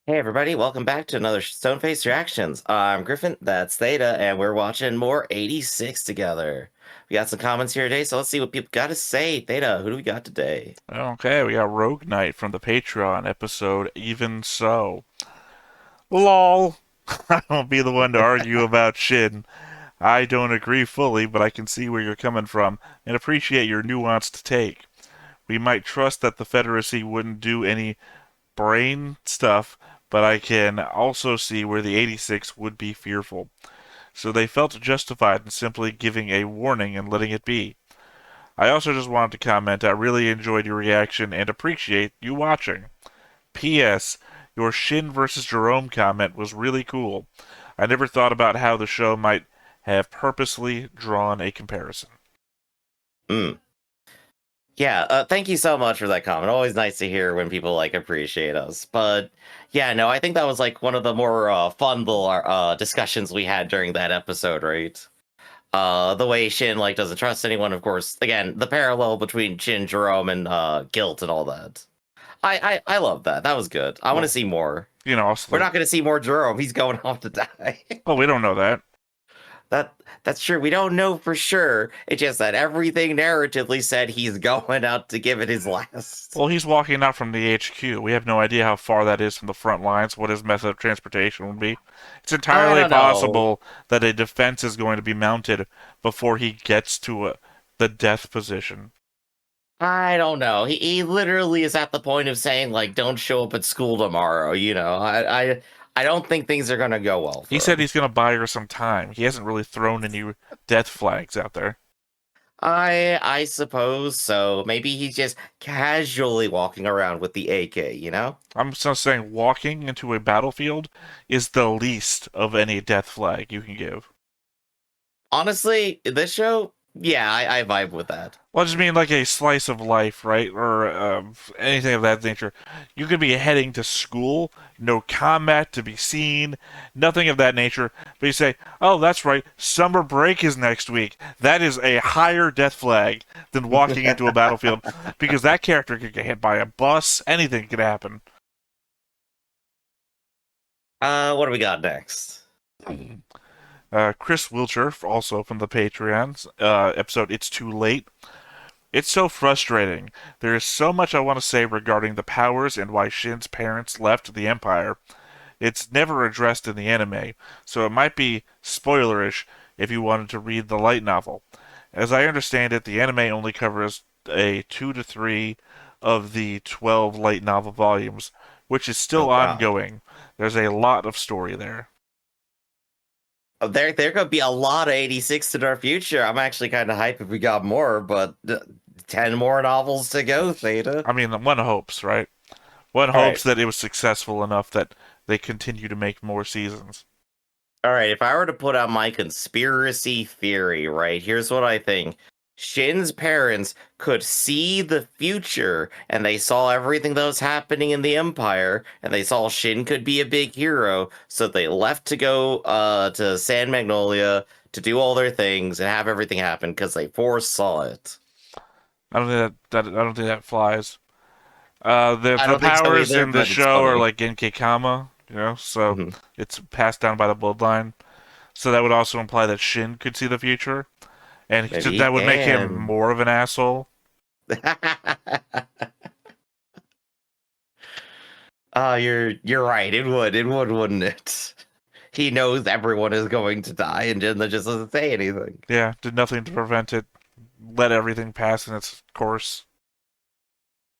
Hey everybody, welcome back to another Stoneface Reactions. I'm Griffin, that's Theta, and we're watching more 86 together. We got some comments here today, so let's see what people got to say. Theta, who do we got today? Okay, we got Rogue Knight from the Patreon episode Even So. LOL. I won't be the one to argue about Shin. I don't agree fully, but I can see where you're coming from and appreciate your nuanced take. We might trust that the Federacy wouldn't do any brain stuff, but I can also see where the 86 would be fearful. So they felt justified in simply giving a warning and letting it be. I also just wanted to comment I really enjoyed your reaction and appreciate you watching. P.S. Your Shin versus Jerome comment was really cool. I never thought about how the show might have purposely drawn a comparison. Mm. Yeah, thank you so much for that comment. Always nice to hear when people appreciate us. But yeah, no, I think that was one of the more fun little discussions we had during that episode, right? The way Shin doesn't trust anyone, of course. Again, the parallel between Shin, Jerome, and guilt and all that. I love that. That was good. I want to Well, see more. also We're not going to see more Jerome. He's going off to die. well, we don't know that. that that's true. We don't know for sure. It's just that everything narratively said he's going out to give it his last. Well, he's walking out from the HQ. We have no idea how far that is from the front lines, what his method of transportation would be. It's I entirely don't know. possible that a defense is going to be mounted before he gets to the death position. I don't know. He literally is at the point of saying don't show up at school tomorrow. I don't think things are gonna go well He for said him. he's going to buy her some time. He hasn't really thrown any death flags out there. I suppose so. Maybe he's just casually walking around with the AK, you know? I'm just saying walking into a battlefield is the least of any death flag you can give. Honestly, this show, yeah, I vibe with that. Well, I just mean like a slice of life, right? Or anything of that nature. You could be heading to school, no combat to be seen, nothing of that nature. But you say, oh, that's right, summer break is next week. That is a higher death flag than walking into a battlefield because that character could get hit by a bus. Anything could happen. What do we got next? Chris Wilcher, also from the Patreon episode It's Too Late. It's so frustrating. There is so much I want to say regarding the powers and why Shin's parents left the Empire. It's never addressed in the anime, so it might be spoilerish if you wanted to read the light novel. As I understand it, the anime only covers a 2 to 3 of the 12 light novel volumes, which is Oh still God. ongoing. There's a lot of story there. There could be a lot of 86 in our future. I'm actually kind of hyped if we got more, but 10 more novels to go, Theta. I mean, one hopes, right? One All right. hopes that it was successful enough that they continue to make more seasons. All right, if I were to put out my conspiracy theory, right, here's what I think. Shin's parents could see the future and they saw everything that was happening in the Empire and they saw Shin could be a big hero, so they left to go to San Magnolia to do all their things and have everything happen because they foresaw it. I don't think that flies. The I the don't think so powers either, in the but it's show are funny. like Genkei-kama, so Mhm. it's passed down by the bloodline. So that would also imply that Shin could see the future, and Maybe he that would make him can. more of an asshole. Oh, you're right. It would, wouldn't it? He knows everyone is going to die and just doesn't say anything. Yeah, did nothing to prevent it. Let everything pass in its course.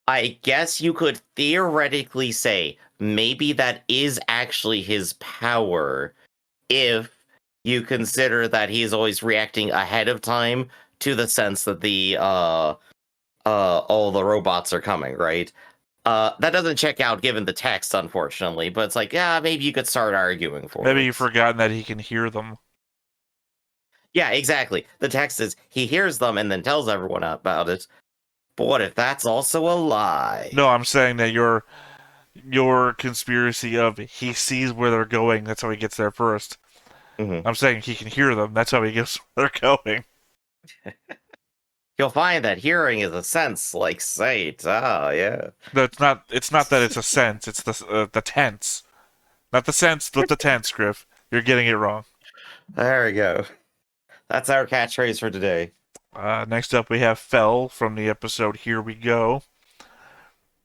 I guess you could theoretically say maybe that is actually his power if you consider that he is always reacting ahead of time to the sense that the all the robots are coming, right? That doesn't check out given the text, unfortunately, but it's yeah, maybe you could start arguing for Maybe you've it. forgotten that he can hear them. Yeah, exactly. The text is he hears them and then tells everyone about it. But what if that's also a lie? No, I'm saying that your conspiracy of he sees where they're going. That's how he gets there first. Mhm. I'm saying he can hear them. That's how he gets where they're going. You'll find that hearing is a sense like sight. Ah, yeah. No, it's not. It's not that it's a sense. It's the tense. Not the sense, but the tense, Griff. You're getting it wrong. There we go. That's our catchphrase for today. Next up, we have Fell from the episode Here We Go.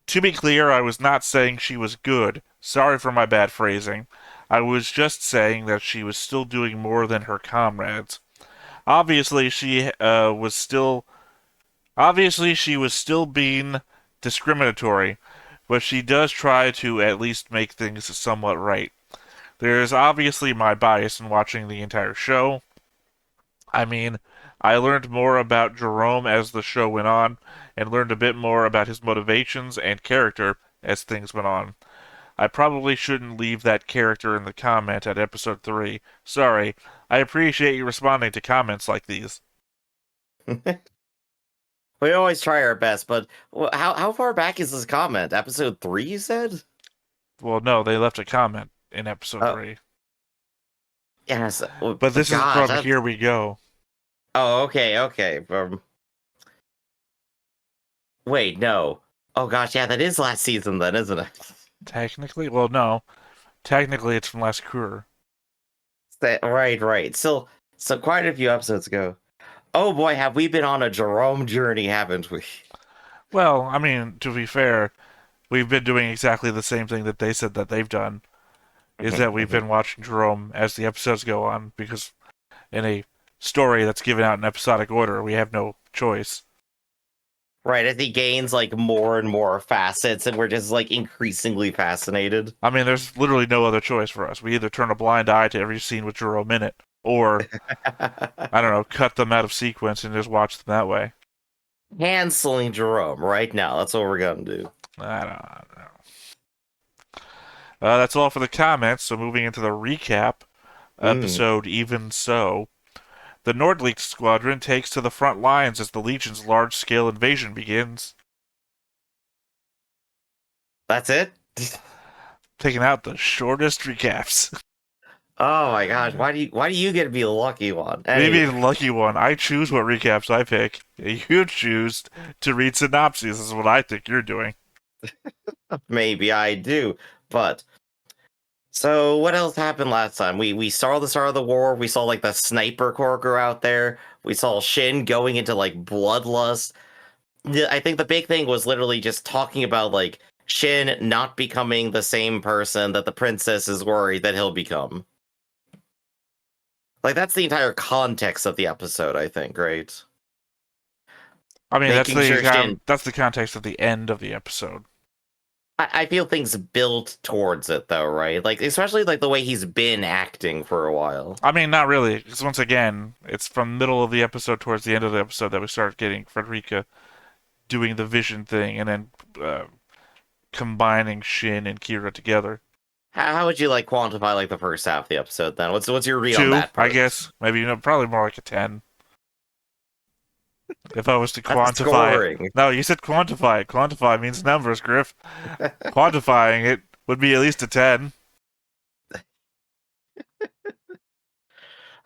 To be clear, I was not saying she was good. Sorry for my bad phrasing. I was just saying that she was still doing more than her comrades. Obviously, she was still being discriminatory, but she does try to at least make things somewhat right. There is obviously my bias in watching the entire show. I mean, I learned more about Jerome as the show went on, and learned a bit more about his motivations and character as things went on. I probably shouldn't leave that character in the comment at episode 3. Sorry. I appreciate you responding to comments like these. We always try our best, but how far back is this comment? Episode 3, you said? Well, no, they left a comment in episode Oh, 3. yes. But this is Gosh, from that's... Here We Go. Oh, okay. Wait, no. Oh gosh, yeah, that is last season then, isn't it? Technically? Well, no. Technically, it's from last Cruer. Right. So quite a few episodes ago. Oh boy, have we been on a Jerome journey, haven't we? Well, I mean, to be fair, we've been doing exactly the same thing that they said that they've done. Is that we've been watching Jerome as the episodes go on, because in a story that's given out in episodic order, we have no choice. Right, as he gains like more and more facets, and we're just like increasingly fascinated. I mean, there's literally no other choice for us. We either turn a blind eye to every scene with Jerome in it, or, I don't know, cut them out of sequence and just watch them that way. Canceling Jerome right now. That's what we're gonna do. I don't know. That's all for the comments, so moving into the recap. Episode Even So. The Nordlicht Squadron takes to the front lines as the Legion's large-scale invasion begins. That's it? Taking out the shortest recaps. Oh my gosh, why do you get to be the lucky one? Maybe the lucky one. I choose what recaps I pick. You choose to read synopses. This is what I think you're doing. Maybe I do, but so what else happened last time? We saw the start of the war. We saw like the sniper corps go out there. We saw Shin going into like bloodlust. I think the big thing was literally just talking about like Shin not becoming the same person that the princess is worried that he'll become. Like that's the entire context of the episode, I think, right? I mean, Making sure Shin... that's the context of the end of the episode. I feel things built towards it though, right? Like especially like the way he's been acting for a while. I mean, not really, because once again, it's from middle of the episode towards the end of the episode that we start getting Frederica doing the vision thing, and then combining Shin and Kira together. How would you like quantify like the first half of the episode then? What's your read on 2, that part? I guess. Maybe, probably more like a 10. If I was to That's quantify it. scoring. No, you said quantify it. Quantify means numbers, Griff. Quantifying it would be at least a 10.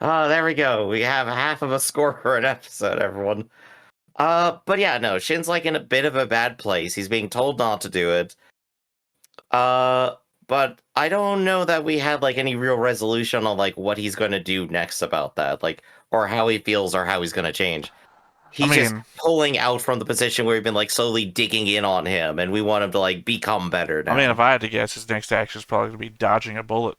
Oh, there we go. We have half of a score for an episode, everyone. But yeah, no, Shin's like in a bit of a bad place. He's being told not to do it. But I don't know that we had like any real resolution on like what he's going to do next about that, like, or how he feels or how he's going to change. He's just pulling out from the position where we've been like slowly digging in on him, and we want him to like become better now. I mean, if I had to guess, his next action is probably going to be dodging a bullet.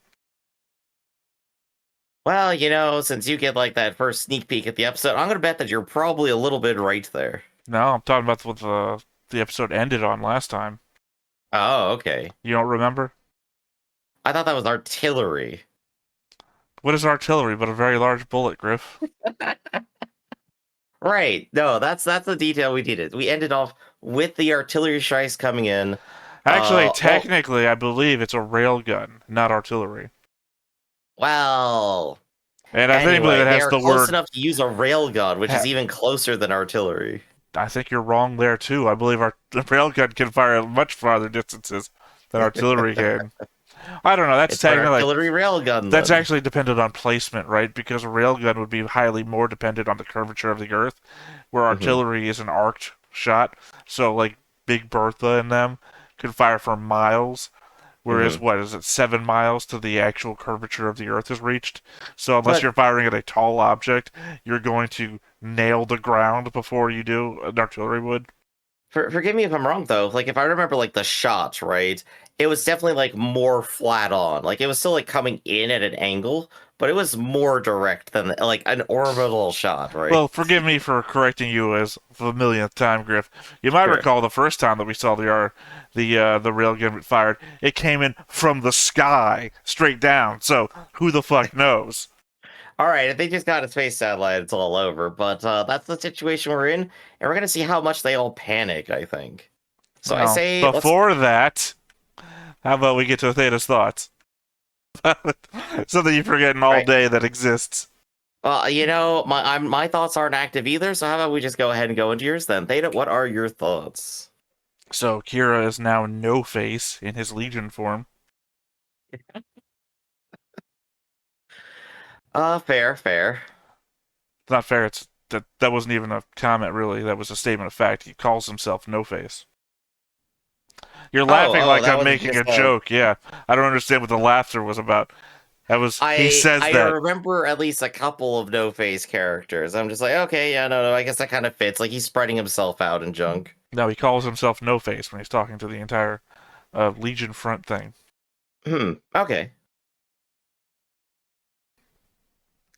Well, since you get like that first sneak peek at the episode, I'm gonna bet that you're probably a little bit right there. No, I'm talking about what the episode ended on last time. Oh, okay. You don't remember? I thought that was artillery. What is artillery but a very large bullet, Griff? Right. No, that's the detail we needed. We ended off with the artillery strikes coming in. Actually, technically, I believe it's a railgun, not artillery. Well, and I think that has the word close enough to use a railgun, which is even closer than artillery. I think you're wrong there too. I believe the railgun can fire much farther distances than artillery can. I don't know. That's it's technically an artillery railgun. That's actually dependent on placement, right? Because a railgun would be highly more dependent on the curvature of the Earth, where artillery is an arced shot. So, like Big Bertha and them could fire for miles, Whereas, what is it, 7 miles to the actual curvature of the Earth is reached? So unless But you're firing at a tall object, you're going to nail the ground before you do an artillery would. forgive me if I'm wrong though. Like if I remember like the shot, right? It was definitely like more flat on. Like it was still like coming in at an angle, but it was more direct than like an orbital shot, right? Well, forgive me for correcting you as the millionth time, Griff. You might Sure. recall the first time that we saw the railgun fired, it came in from the sky straight down. So who the fuck knows? All right, if they just got a space satellite, it's all over. But that's the situation we're in, and we're gonna see how much they all panic, I think. So I Well, say let's. before that, how about we get to Theta's thoughts? Something you've forgotten all Right. day that exists. My thoughts aren't active either. So how about we just go ahead and go into yours then? Theta, what are your thoughts? So Kira is now No Face in his Legion form. Fair, fair. It's not fair. It's that wasn't even a comment, really. That was a statement of fact. He calls himself No Face. You're laughing Oh, like that I'm was making a just joke. Yeah, I don't understand what the laughter was about. That was he says I that. remember at least a couple of no face characters. I'm just like, okay, yeah, no, I guess that kind of fits. Like he's spreading himself out in junk. No, he calls himself No Face when he's talking to the entire Legion front thing. Okay.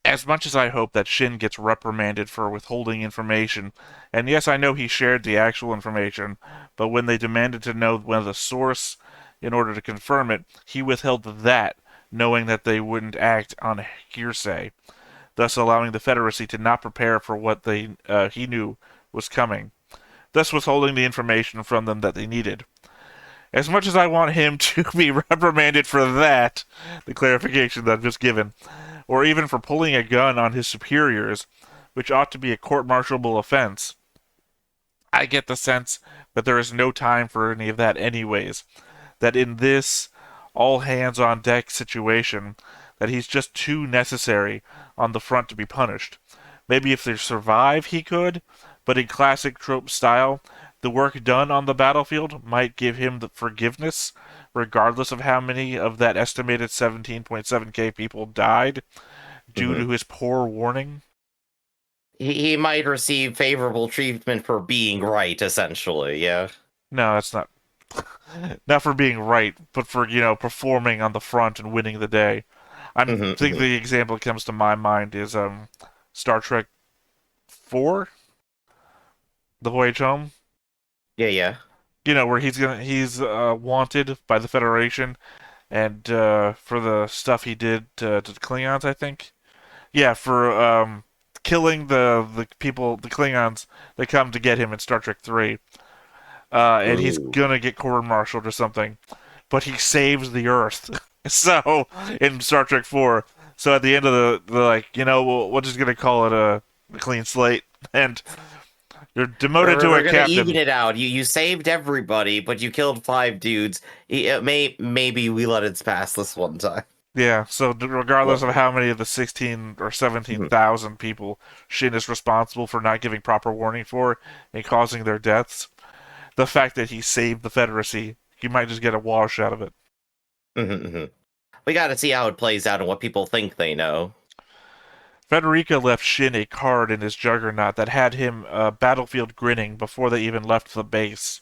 As much as I hope that Shin gets reprimanded for withholding information, and yes, I know he shared the actual information, but when they demanded to know when the source in order to confirm it, he withheld that, knowing that they wouldn't act on hearsay, thus allowing the Confederacy to not prepare for what he knew was coming, thus withholding the information from them that they needed. As much as I want him to be reprimanded for that, the clarification that I've just given, or even for pulling a gun on his superiors, which ought to be a court-martialable offense, I get the sense that there is no time for any of that anyways. That in this all-hands-on-deck situation, that he's just too necessary on the front to be punished. Maybe if they survive, he could, but in classic trope style, the work done on the battlefield might give him the forgiveness, regardless of how many of that estimated 17.7k people died due hmm to his poor warning. He might receive favorable treatment for being right, essentially. Yeah. No, that's not. Not for being right, but for, performing on the front and winning the day. I think hmm the example that comes to my mind is Star Trek 4, The Voyage Home. Yeah, yeah. Where he's wanted by the Federation and for the stuff he did to the Klingons, I think. Yeah, for killing the people, the Klingons that come to get him in Star Trek 3. And he's Ooh. gonna get court-martialed or something, but he saves the Earth. So in Star Trek 4, so at the end of the like, we're just gonna call it a clean slate, and you're demoted to We're a gonna even captain. it out. You saved everybody, but you killed 5 dudes. Maybe we let it pass this one time. Yeah, so regardless Well, of how many of the 16 or mhm, 17,000 people Shin is responsible for not giving proper warning for and causing their deaths, the fact that he saved the Confederacy, you might just get a wash out of it. mhm. We got to see how it plays out and what people think they know. Frederica left Shin a card in his juggernaut that had him battlefield grinning before they even left the base.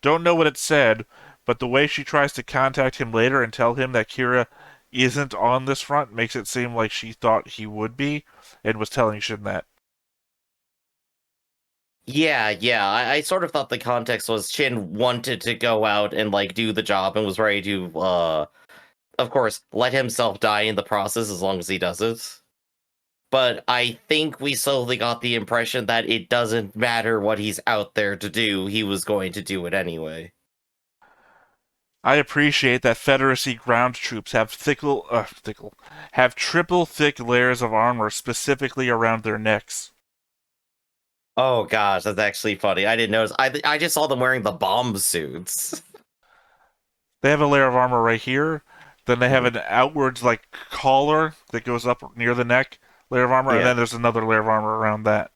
Don't know what it said, but the way she tries to contact him later and tell him that Kira isn't on this front makes it seem like she thought he would be and was telling Shin that. Yeah. I sort of thought the context was Chin wanted to go out and like do the job and was ready to, of course, let himself die in the process as long as he does it. But I think we slowly got the impression that it doesn't matter what he's out there to do, he was going to do it anyway. I appreciate that Federacy ground troops have triple thick layers of armor specifically around their necks. Oh gosh, that's actually funny. I didn't notice. I just saw them wearing the bomb suits. They have a layer of armor right here. Then they have Mhm. an outwards like collar that goes up near the neck layer of armor, and Yeah. then there's another layer of armor around that.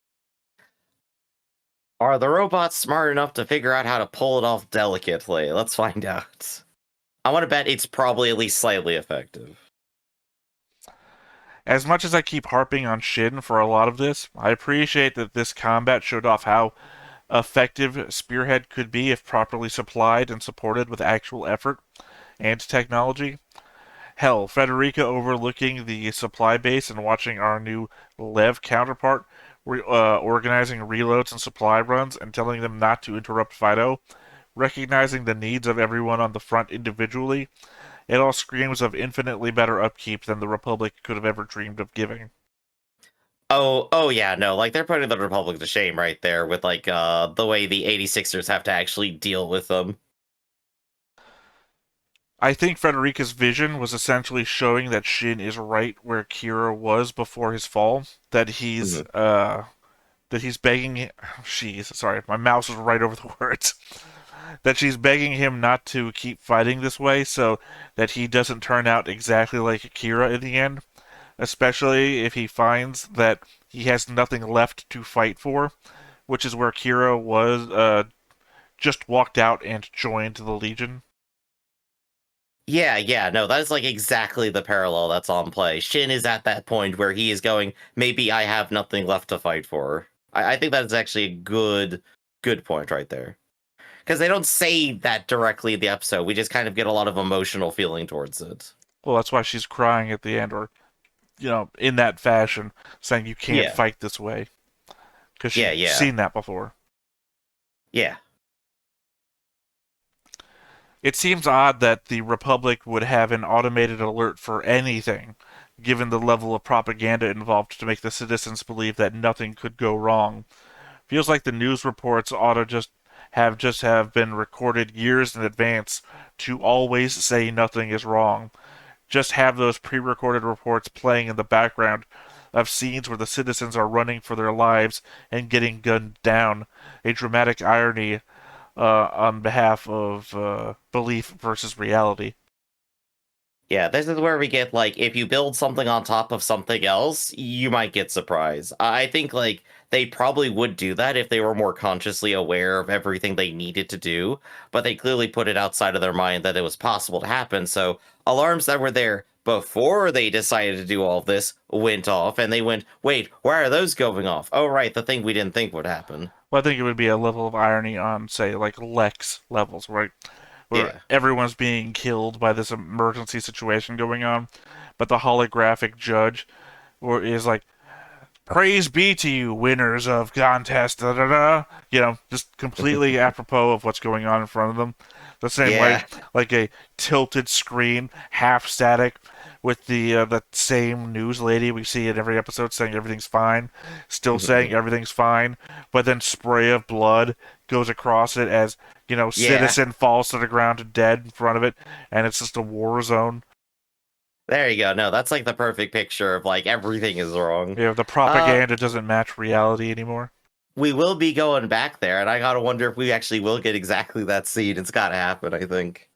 Are the robots smart enough to figure out how to pull it off delicately? Let's find out. I want to bet it's probably at least slightly effective. As much as I keep harping on Shin for a lot of this, I appreciate that this combat showed off how effective Spearhead could be if properly supplied and supported with actual effort and technology. Hell, Frederica overlooking the supply base and watching our new Lev counterpart organizing reloads and supply runs and telling them not to interrupt Fido, recognizing the needs of everyone on the front individually, it all screams of infinitely better upkeep than the Republic could have ever dreamed of giving. Oh yeah, no, like they're putting the Republic to shame right there with like the way the 86ers have to actually deal with them. I think Frederica's vision was essentially showing that Shin is right where Kira was before his fall. Mhm. That he's begging. Jeez, sorry, my mouse is right over the words. That she's begging him not to keep fighting this way, so that he doesn't turn out exactly like Kira in the end. Especially if he finds that he has nothing left to fight for, which is where Kira was just walked out and joined the Legion. Yeah, no, that is like exactly the parallel that's on play. Shin is at that point where he is going, maybe I have nothing left to fight for. I think that is actually a good point right there. Because they don't say that directly in the episode. We just kind of get a lot of emotional feeling towards it. Well, that's why she's crying at the end, or in that fashion, saying you can't Yeah, fight this way because yeah, she's yeah, seen that before. yeah. It seems odd that the Republic would have an automated alert for anything, given the level of propaganda involved to make the citizens believe that nothing could go wrong. Feels like the news reports ought to just have been recorded years in advance to always say nothing is wrong. Just have those pre-recorded reports playing in the background of scenes where the citizens are running for their lives and getting gunned down. A dramatic irony on behalf of belief versus reality. Yeah, this is where we get like if you build something on top of something else, you might get surprised. I think like they probably would do that if they were more consciously aware of everything they needed to do, but they clearly put it outside of their mind that it was possible to happen. So alarms that were there before they decided to do all of this went off and they went, "Wait, why are those going off? Oh right, the thing we didn't think would happen." Well, I think it would be a level of irony on, say, like Lex levels, right? Where Yeah. everyone's being killed by this emergency situation going on, but the holographic judge is like, praise be to you, winners of contest, da da da. Just completely apropos of what's going on in front of them. The same way, Yeah. like a tilted screen, half static, with the same news lady we see in every episode saying everything's fine, still saying everything's fine, but then spray of blood goes across it as Yeah. citizen falls to the ground dead in front of it, and it's just a war zone. There you go. No, that's like the perfect picture of like everything is wrong. The Uh propaganda doesn't match reality anymore. we will be going back there, and I gotta wonder if we actually will get exactly that scene. It's gotta happen, I think.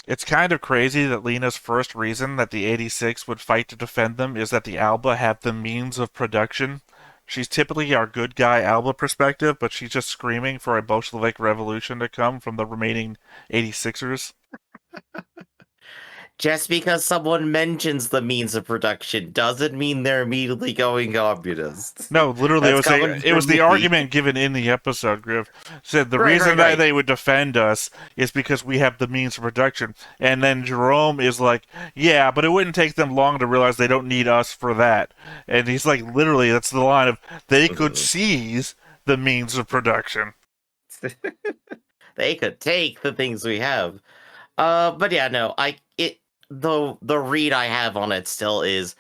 It's kind of crazy that Lena's first reason that the 86 would fight to defend them is that the Alba have the means of production. She's typically our good guy Alba perspective, but she's just screaming for a Bolshevik revolution to come from the remaining 86ers. Just because someone mentions the means of production doesn't mean they're immediately going communist. No, literally, That's coming it was from the me. argument given in the episode. Griff said the Right, reason right, that right. they would defend us is because we have the means of production. And then Jerome is like, "Yeah, but it wouldn't take them long to realize they don't need us for that." And he's like, literally, that's the line of they could Mhm. seize the means of production. They could take the things we have. But yeah, no, the read I have on it still is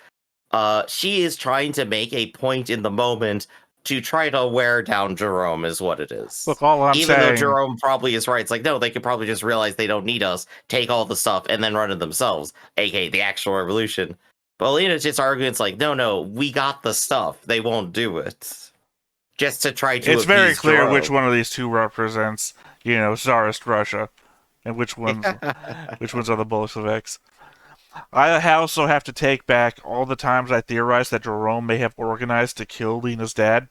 she is trying to make a point in the moment to try to wear down Jerome is what it Look, is. all I'm Even though saying, Jerome probably is right. It's like, no, they could probably just realize they don't need us, take all the stuff, and then run it themselves, aka the actual revolution. But Lena's just arguing, it's like, no, we got the stuff. They won't do it. Just to try to it's very appease clear which Jerome. one of these two represents, Tsarist Russia, and which ones are the Bolsheviks. I also have to take back all the times I theorized that Jerome may have organized to kill Lena's dad.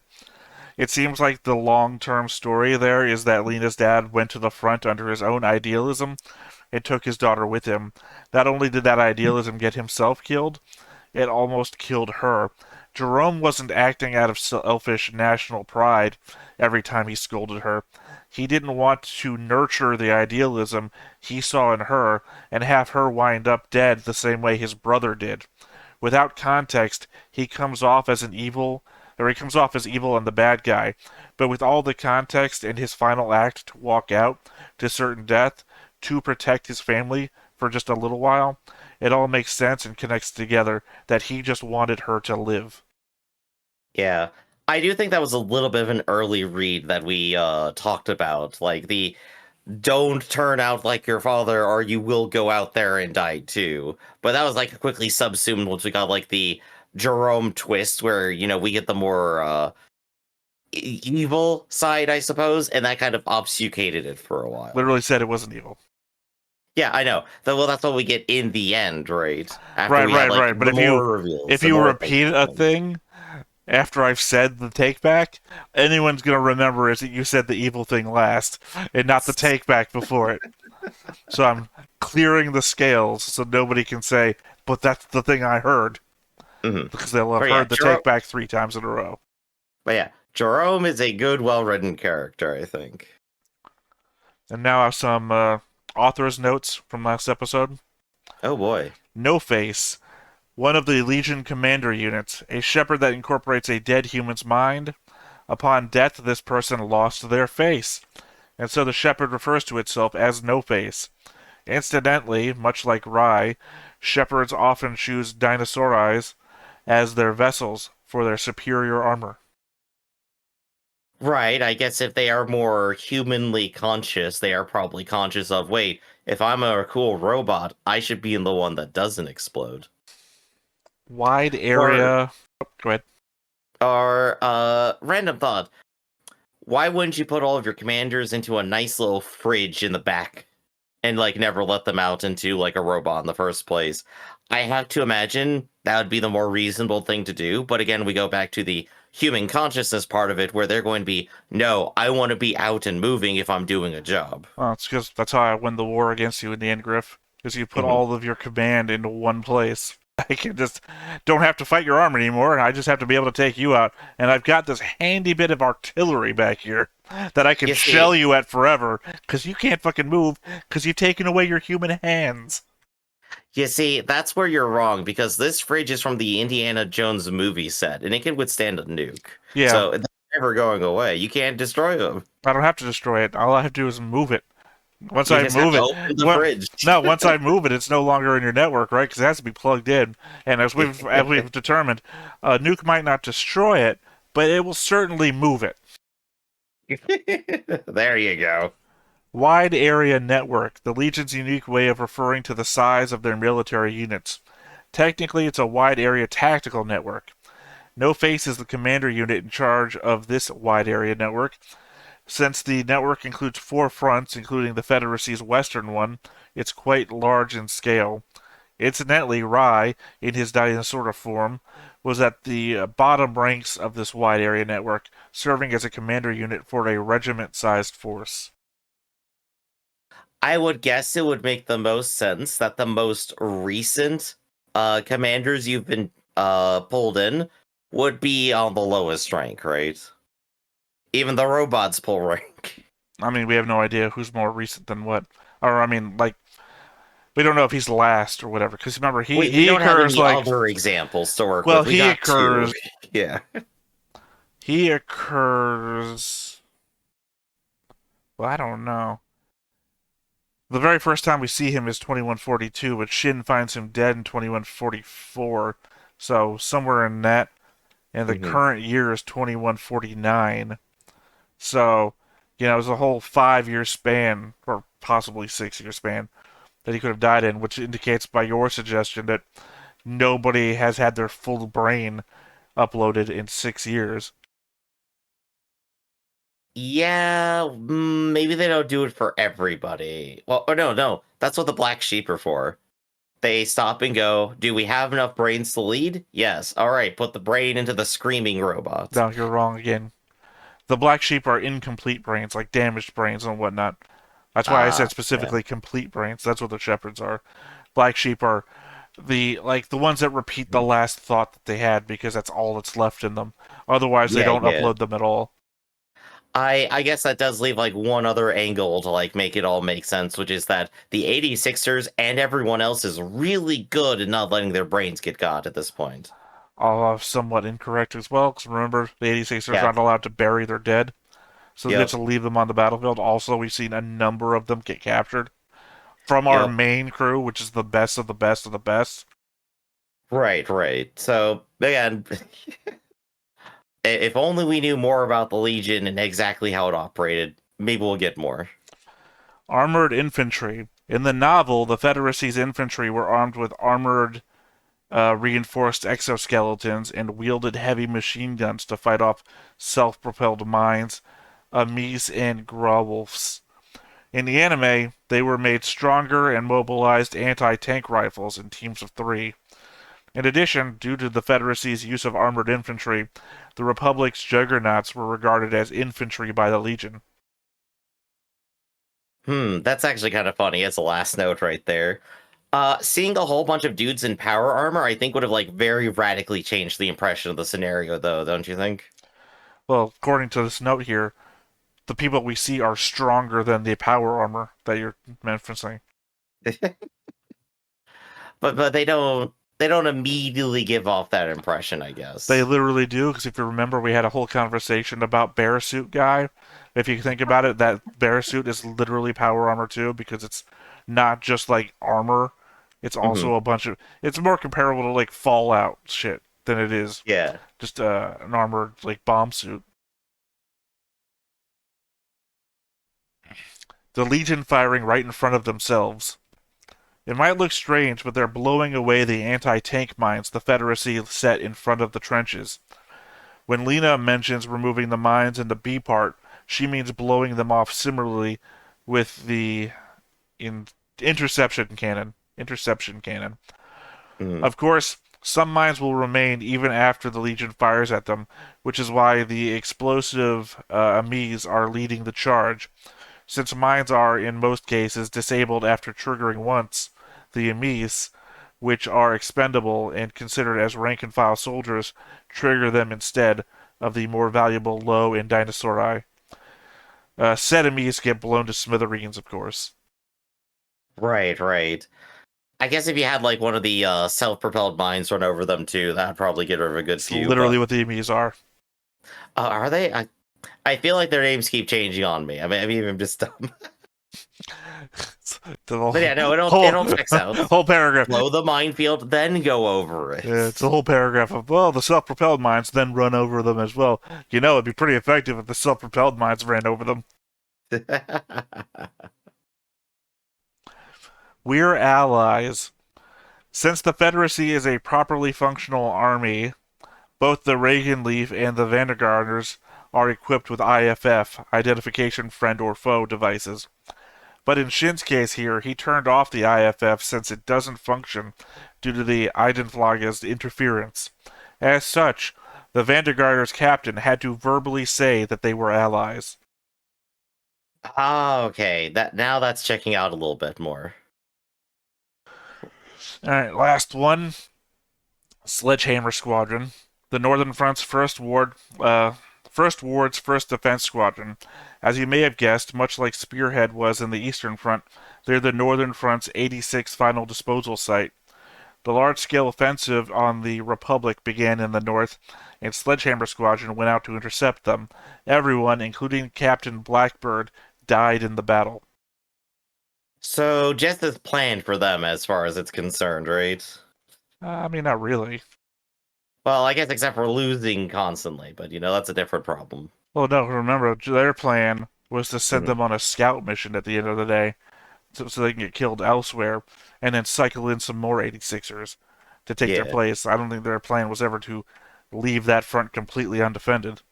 It seems like the long term story there is that Lena's dad went to the front under his own idealism, and took his daughter with him. Not only did that idealism get himself killed, it almost killed her. Jerome wasn't acting out of selfish national pride every time he scolded her. He didn't want to nurture the idealism he saw in her and have her wind up dead the same way his brother did. Without context, he comes off as evil and the bad guy. But with all the context and his final act to walk out to certain death to protect his family for just a little while, it all makes sense and connects together that he just wanted her to live. Yeah. I do think that was a little bit of an early read that we talked about. Like the don't turn out like your father or you will go out there and die too. But that was like quickly subsumed once we got like the Jerome twist where, we get the more evil side, I suppose, and that kind of obfuscated it for a while. Literally said it wasn't evil. Yeah, I know. Well, that's what we get in the end, right? After Right, we had right, like right. But the more reveals, if the you more repeat a thing after I've said the take back, anyone's gonna remember is that you said the evil thing last and not the take back before it. So I'm clearing the scales so nobody can say, but that's the thing I heard. Mhm. Because they'll have But yeah, heard the take back 3 times in a row. But yeah, Jerome is a good, well-written character, I think. And now I have some author's notes from last episode. Oh boy. No Face, one of the Legion Commander units, a shepherd that incorporates a dead human's mind. Upon death, this person lost their face, and so the shepherd refers to itself as No Face. Incidentally, much like Rye, shepherds often choose dinosaur eyes as their vessels for their superior armor. Right, I guess if they are more humanly conscious, they are probably conscious of, wait, if I'm a cool robot, I should be in the one that doesn't explode. Wide Or, area. Oh, go ahead. random thought. Why wouldn't you put all of your commanders into a nice little fridge in the back and like never let them out into like a robot in the first place? I have to imagine that would be the more reasonable thing to do. But again, we go back to the human consciousness part of it where they're going to be, no, I want to be out and moving if I'm doing a job. Well, it's because that's how I win the war against you in the end, Griff. Because you put Mhm. all of your command into one place. I can just don't have to fight your army anymore. I just have to be able to take you out. And I've got this handy bit of artillery back here that I can You shell see, you at forever. Because you can't fucking move. Because you've taken away your human hands. that's where you're wrong because this fridge is from the Indiana Jones movie set and it can withstand a nuke. Yeah, So it's never going away. You can't destroy them. I don't have to destroy it. All I have to do is move it. Once You I just have move to it, open the fridge. no, once I move it, it's no longer in your network, right? Because it has to be plugged in. And as we've determined, a nuke might not destroy it, but it will certainly move it. There you go. Wide area network, the Legion's unique way of referring to the size of their military units. Technically, it's a wide area tactical network. No Face is the commander unit in charge of this wide area network. Since the network includes 4 fronts, including the Confederacy's western one, it's quite large in scale. Incidentally, Rye, in his dinosaur form, was at the bottom ranks of this wide area network, serving as a commander unit for a regiment-sized force. I would guess it would make the most sense that the most recent commanders you've been pulled in would be on the lowest rank, right? Even the robots pull rank. I mean, we have no idea who's more recent than what. Or, I mean, like, we don't know if he's last or whatever. Because remember, We he don't have occurs any like. other examples to work Well, with. We he got two. occurs. Yeah. He occurs. Well, I don't know. The very first time we see him is 2142, but Shin finds him dead in 2144. So, somewhere in that. And the Hmm. current year is 2149. So, it was a whole 5 year span, or possibly 6 year span, that he could have died in, which indicates by your suggestion that nobody has had their full brain uploaded in 6 years. Yeah, maybe they don't do it for everybody. Well, or no, that's what the black sheep are for. They stop and go, do we have enough brains to lead? Yes. All right, put the brain into the screaming robot. No, you're wrong again. The black sheep are incomplete brains, like damaged brains and whatnot. That's why I said Ah, yeah. specifically complete brains. That's what the shepherds are. Black sheep are the ones that repeat the last thought that they had because that's all that's left in them. Otherwise, they Yeah, don't yeah. upload them at all. I guess that does leave like one other angle to like make it all make sense, which is that the 86ers and everyone else is really good at not letting their brains get got at this point. Somewhat incorrect as well, because remember, the 86ers Yeah. aren't allowed to bury their dead, so they have Yep. to leave them on the battlefield. Also, we've seen a number of them get captured from our Yep. main crew, which is the best of the best of the best. Right, right. So again, if only we knew more about the Legion and exactly how it operated, maybe we'll get more. Armored infantry. In the novel, the Federacy's infantry were armed with armored reinforced exoskeletons and wielded heavy machine guns to fight off self-propelled mines, Amis, and Growlfs. In the anime, they were made stronger and mobilized anti-tank rifles in teams of 3. In addition, due to the Federacy's use of armored infantry, the Republic's juggernauts were regarded as infantry by the Legion. That's actually kind of funny as a last note right there. Seeing a whole bunch of dudes in power armor, I think would have like very radically changed the impression of the scenario, though, don't you think? Well, according to this note here, the people we see are stronger than the power armor that you're referencing. But they don't immediately give off that impression, I They guess. literally do, because if you remember, we had a whole conversation about Bear Suit Guy. If you think about it, that Bear Suit is literally power armor too, because it's not just like armor. It's Hmm. also a bunch of. It's more comparable to like Fallout shit than it is Yeah. just an armored like bomb suit. The Legion firing right in front of themselves. It might look strange, but they're blowing away the anti-tank mines the Federacy set in front of the trenches. When Lena mentions removing the mines in the B part, she means blowing them off similarly with the in interception cannon. Interception cannon. Mm. Of course, some mines will remain even after the Legion fires at them, which is why the explosive Amis are leading the charge. Since mines are, in most cases, disabled after triggering once, the Amis, which are expendable and considered as rank and file soldiers, trigger them instead of the more valuable low and dinosauri. Said Amis get blown to smithereens, of course. Right, right. I guess if you had like one of the self-propelled mines run over them too, that'd probably get rid of a good It's few. literally But what the Amis are. are they? I feel like their names keep changing on me. I mean, I'm just dumb. The But yeah, no, it whole, all checks out. whole paragraph. Blow the minefield, then go over Yeah, it. it's a whole paragraph of, well, the self-propelled mines then run over them as well. You know, it'd be pretty effective if the self-propelled mines ran over them. We're allies. Since the Federacy is a properly functional army, both the Reagan Leaf and the Vanguarders are equipped with IFF, Identification Friend or Foe devices. But in Shin's case here, he turned off the IFF since it doesn't function due to the Eidenflage's interference. As such, the Vanguarders captain had to verbally say that they were allies. Ah, okay. That's checking out a little bit more. Alright, last one. Sledgehammer Squadron. The Northern Front's first ward's first defense squadron. As you may have guessed, much like Spearhead was in the Eastern Front, they're the Northern Front's 86th final disposal site. The large-scale offensive on the Republic began in the north, and Sledgehammer Squadron went out to intercept them. Everyone, including Captain Blackbird, died in the battle. So just as planned for them as far as it's concerned, right? I mean, not really. Well, I guess except for losing constantly, but that's a different problem. Well, no, remember, their plan was to send Mhm. them on a scout mission at the end of the day, so they can get killed elsewhere, and then cycle in some more 86ers to take their Yeah. place. I don't think their plan was ever to leave that front completely undefended.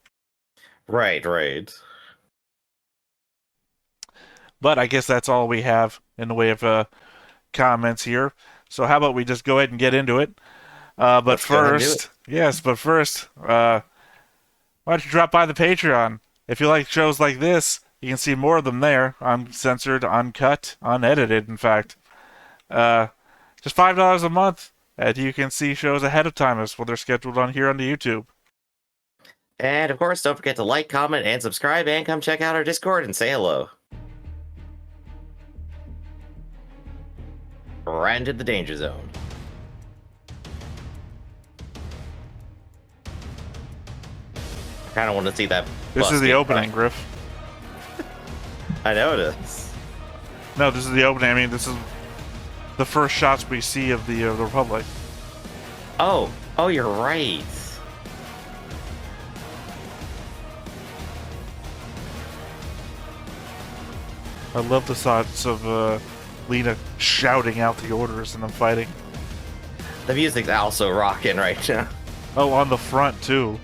Right, right. But I guess that's all we have in the way of comments here. So how about we just go ahead and get into it? But Let's go ahead and do it. first, yes, but first, why don't you drop by the Patreon? If you like shows like this, You can see more of them there, uncensored, uncut, unedited, in fact. Just $5 a month, and you can see shows ahead of time as when they're scheduled on here on the YouTube. And of course, don't forget to like, comment, and subscribe, and come check out our Discord and say hello. Right into the danger zone. I kind of want to see that. This is the opening, Griff. I know it is. No, this is the opening. I mean, this is the first shots we see of the Republic. Oh, you're right. I love the thoughts of Lena shouting out the orders and them fighting. The music's also rocking right now. Oh, on the front, too.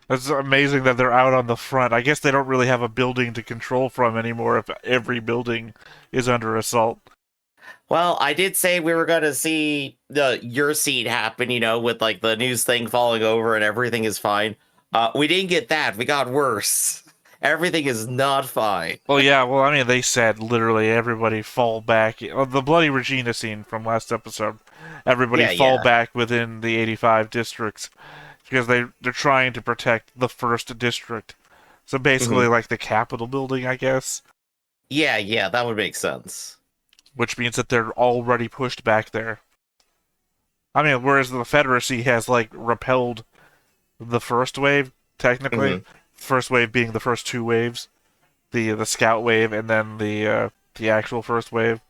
It's amazing that they're out on the front. I guess they don't really have a building to control from anymore if every building is under assault. Well, I did say we were going to see your seat happen, with like the news thing falling over and everything is fine. We didn't get that. We got worse. Everything is not fine. Well, yeah, I mean, they said literally everybody fall back. The Bloody Regina scene from last episode. Everybody fall back within the 85 districts. Because they're trying to protect the first district. So basically like the Capitol building, I guess. Yeah, that would make sense. Which means that they're already pushed back there. I mean, whereas the Confederacy has, like, repelled the first wave, technically. First wave being the first two waves. The scout wave and then the actual first wave.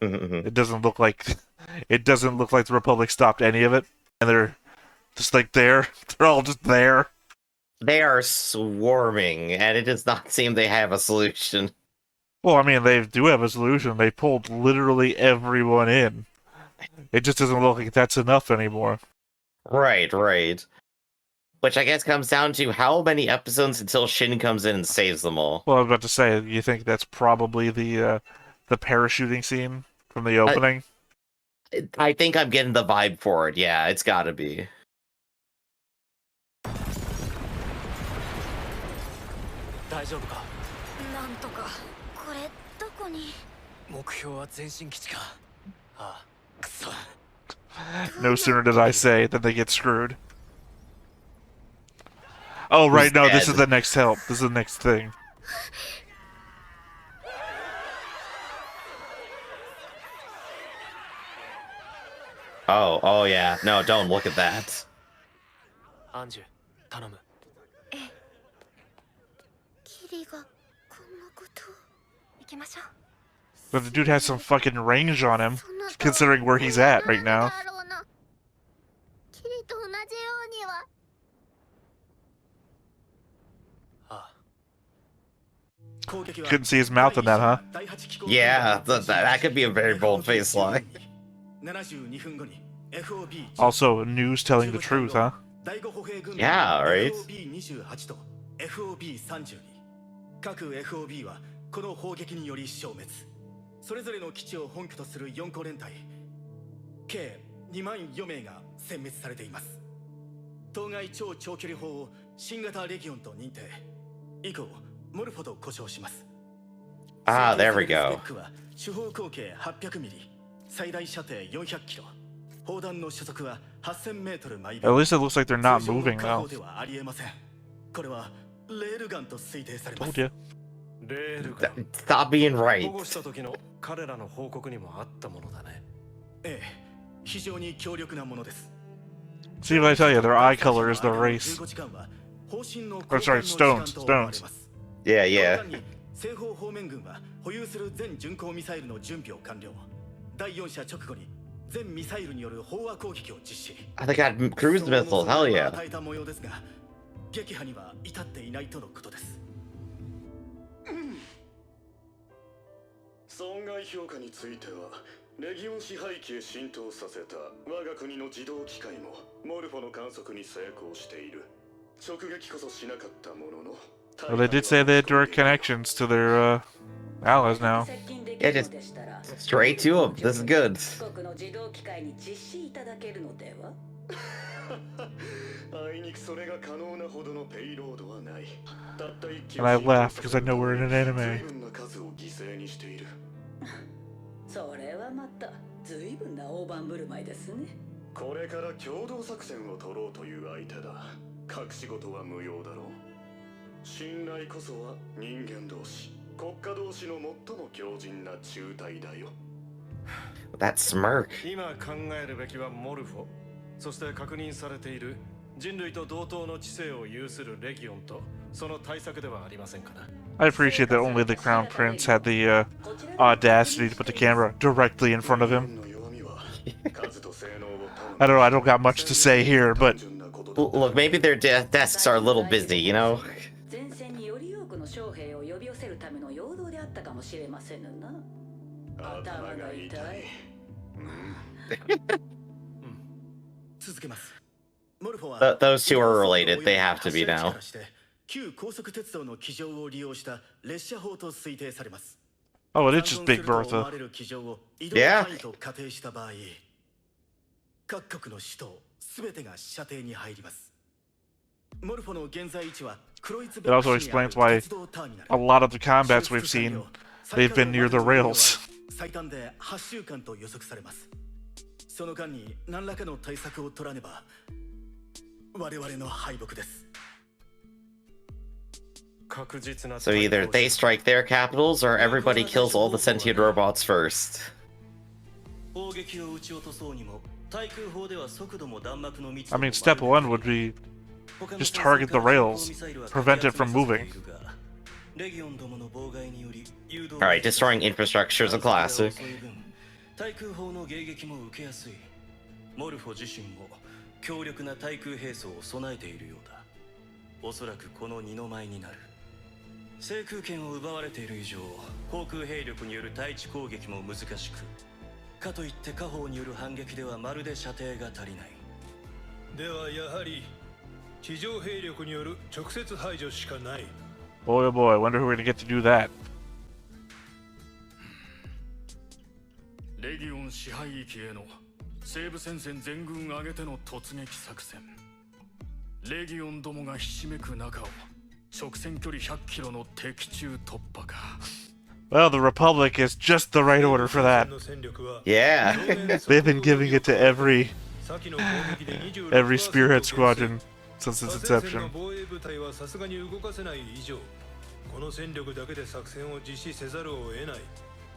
It doesn't look like the Republic stopped any of it. And they're just like there. They're all just there. They are swarming, and it does not seem they have a solution. Well, I mean, they do have a solution. They pulled literally everyone in. It just doesn't look like that's enough anymore. Right. Which I guess comes down to how many episodes until Shin comes in and saves them all. Well, I was about to say, you think that's probably the parachuting scene from the opening? I think I'm getting the vibe for it. Yeah, it's gotta be. No sooner did I say than they get screwed. Oh, right, no, this is the next help. This is the next thing. Oh yeah. No, don't look at that. But the dude has some fucking range on him, considering where he's at right now. Couldn't see his mouth in that, huh? Yeah, that could be a very bold face line. Also, news telling the truth, huh? Yeah, right? 各 FOB はこの砲撃により消滅。それぞれの基地を本拠とする4個連隊、計2万4名が殲滅されています。当該超長距離砲を新型レギオンと認定。以降、モルフォと呼称します。Ah, there we go. 主砲口径800ミリ、最大射程400キロ。砲弾の初速は8000メートル毎秒。 At least it looks like they're not moving now. ではありえません。これは レールガンと推定されます。 Told you. Stop being right. 保護した時の彼らの報告にもあったものだね。ええ、非常に強力なものです。 See what I tell you, their eye color is the race. Or sorry, stones. Yeah. 西方方面軍は保有する全巡航ミサイルの準備を完了。第4射直後に全ミサイルによる飽和攻撃を実施。They got cruise missiles, hell yeah. 与えた模様ですが、撃破には至っていないとのことです。損害評価についてはレギオン支配機へ浸透させた我が国の自動機械もモルフォの観測に成功している。直撃こそしなかったものの Well, they did say they had direct connections to their allies now. Yeah, just straight to him. This is good. And I laugh because I know we're in an anime. それはまた随分な大盤振る舞いですね。これから共同作戦を取ろうという相手だ。隠し事は無用だろう。信頼こそは人間同士、国家同士の最も強靭な中隊だよ。That smirk. 今考えるべきはモルフォ、そして確認されている人類と同等の知性を有するレギオンとその対策ではありませんかな。I appreciate that only the Crown Prince had the audacity to put the camera directly in front of him. I don't know, I don't got much to say here, but... Look, maybe their desks are a little busy, you know? 前線により多くの将兵を呼び寄せるための陽動であったかもしれませんな。頭が痛い。続けます。モルフォは Those two are related. They have to be now. 旧高速鉄道の機上を利用した列車砲と推定されます。Oh, it is just Big Bertha. Yeah. 仮定した場合、各国の首都すべてが射程に入ります。モルフォの現在位置はクロイツベ It ル also 市にある explains why 鉄道ターミナル。 a lot of the combats we've seen, they've been near the rails. 最短で8週間と予測されます。その間に何らかの対策を取らねば我々の敗北です。So either they strike their capitals or everybody kills all the sentient robots first. I mean, step one would be just target the rails, prevent it from moving. Alright, destroying infrastructure is a classic. 対空砲の迎撃も受けやすい。モルフォ自身も強力な対空兵装を備えているようだ。おそらくこの二の舞になる。制空権を奪われている以上、航空兵力による対地攻撃も難しく、かといって火砲による反撃ではまるで射程が足りない。ではやはり地上兵力による直接排除しかない。Boy, oh boy, I wonder who we're gonna get to do that. レギオン支配域への西部戦線全軍挙げての突撃作戦。レギオンどもがひしめく中を直線距離100キロの敵中突破か。Well, the Republic is just the right order for that. Yeah. They've been giving it to every spearhead squadron since its inception. この戦力だけで作戦を実施せざるを得ない。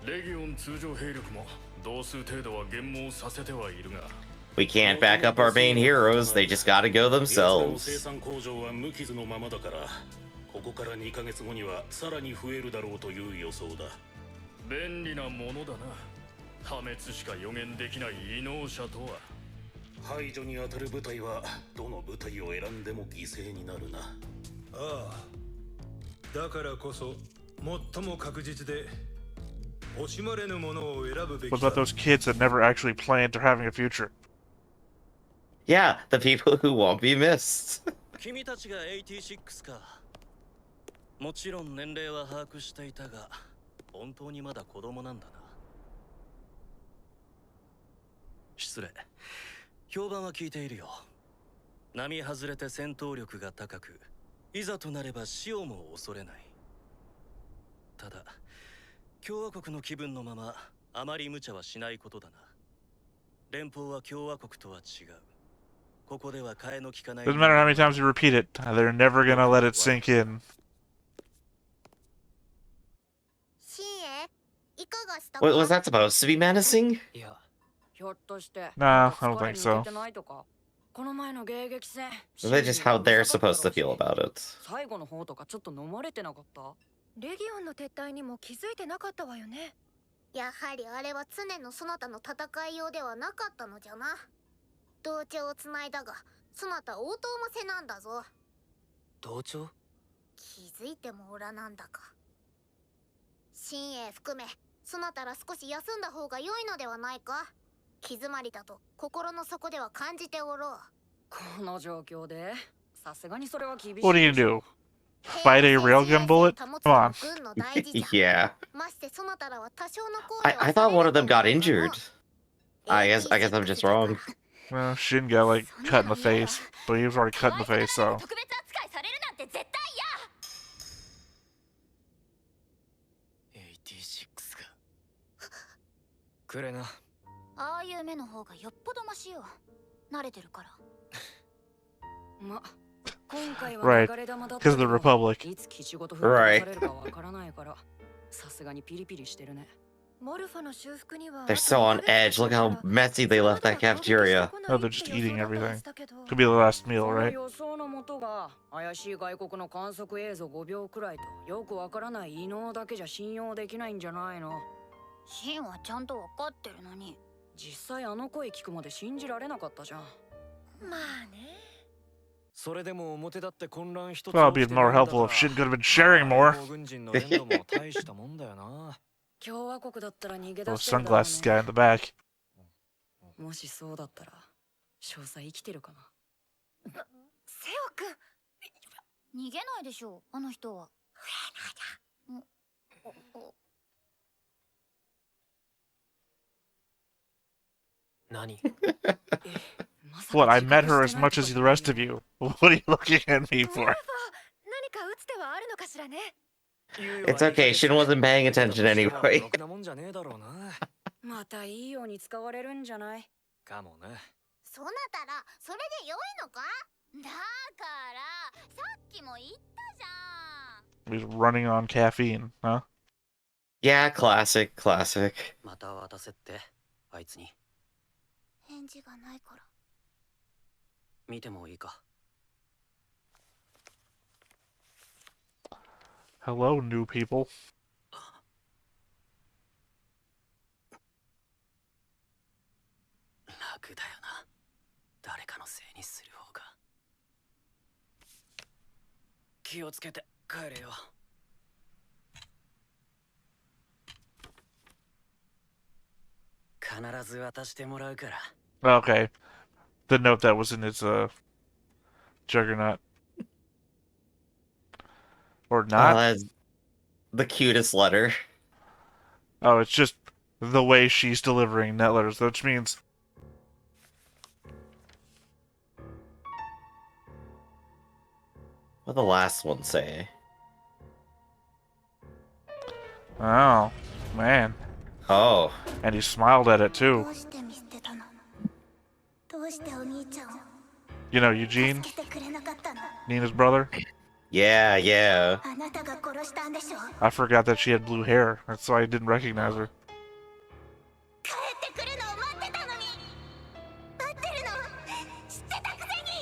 レギオン通常兵力も同数程度は減耗させてはいるが。We can't back up our main heroes, they just gotta go themselves. 生産工場は無傷のままだから、ここから2ヶ月後にはさらに増えるだろうという予想だ。便利なものだな。破滅しか予言できない異能者とは。排除に当たる部隊はどの部隊を選んでも犠牲になるな。ああ、だからこそ最も確実で惜しまれぬものを選ぶべきだ。 What about those kids that never actually planned on having a future? Yeah, the people who won't be missed. 君たちが86か。もちろん年齢は把握していたが、本当にまだ子供なんだな。失礼。評判は聞いているよ。並外れて戦闘力が高く、いざとなれば死をも恐れない。ただ、共和国の気分のまま、あまり無茶はしないことだな。連邦は共和国とは違う。ここでは替えの利かない。 Doesn't matter how many times you repeat it, they're never gonna let it sink in. Was that supposed to be menacing? Nah, I don't think so. That's just how they're supposed to feel about it. 最後の方とかちょっと飲まれてなかった？レギオンの撤退にも気づいてなかったわよね。やはりあれは常のそなたの戦いようではなかったのじゃな。同調をつないだが、そなた応答もせなんだぞ。同調？気づいてもおらなんだか。新鋭含め、そなたら少し休んだ方が良いのではないか。気詰まりだと心の底では感じておろう。この状況でさすがにそれは厳しい。 What do you do? fight a railgun bullet? Come on. Yeah. I thought one of them got injured. I guess I'm just wrong. Well, Shin got like cut in the face, but he was already cut in the face, so. くれな。ああいう目の方がよっぽどマシよ。慣れてるから。ま、今回は Right, 流れ玉だった because of the けど、 Republic. いつ騎士ごと復活されるかわからないから、さすがにピリピリしてるね。モルファの修復には They're so on edge. Look how messy they left that cafeteria. Oh, they're just eating everything. Could be the last meal, その right? 予想のもとが怪しい外国の観測映像5秒くらいとよくわからない異能だけじゃ信用できないんじゃないの。シンはちゃんとわかってるのに。実際あの声聞くまで信じられなかったじゃん。まあね。それでも表だって混乱一つ Well, it'd be more helpful if Shin could have been sharing more. 軍人の連動も大したもんだよな。共和国だったら逃げ出 Those してるだろう sunglasses guy ね。 in the back. もしそうだったら詳細生きてるかな。セオ君。逃げないでしょう、あの人は。何 What? I met her as much as the rest of you. What are you looking at me for? 何か打つ手はあるのかしらね。 It's okay. Shin wasn't paying attention anyway. ろくなもんじゃねえだろうな。またいいように使われるんじゃない。かもね。そなたらそれで良いのか。だからさっきも言ったじゃん。 He's running on caffeine, huh? Yeah, classic, classic. また渡せってあいつに。返事がないから。見てもいいか。 Hello, new people. 楽だよな。誰かのせいにする方が。気をつけて帰れよ。必ず渡してもらうから。 Okay. The note that was in his, Juggernaut. Or Oh, not. that's the cutest letter. Oh, it's just the way she's delivering net letters, which means... What did the last one say? Oh, man. Oh. And he smiled at it, too. どうして見捨てたの。どうしてお兄ちゃんを You know, Eugene, 助けてくれなかったの。 Nina's brother. Yeah, yeah. あなたが殺したんでしょ。 I forgot that she had blue hair. That's why I didn't recognize her. 帰ってくるのを待ってたのに。待ってるの知ってたくせに。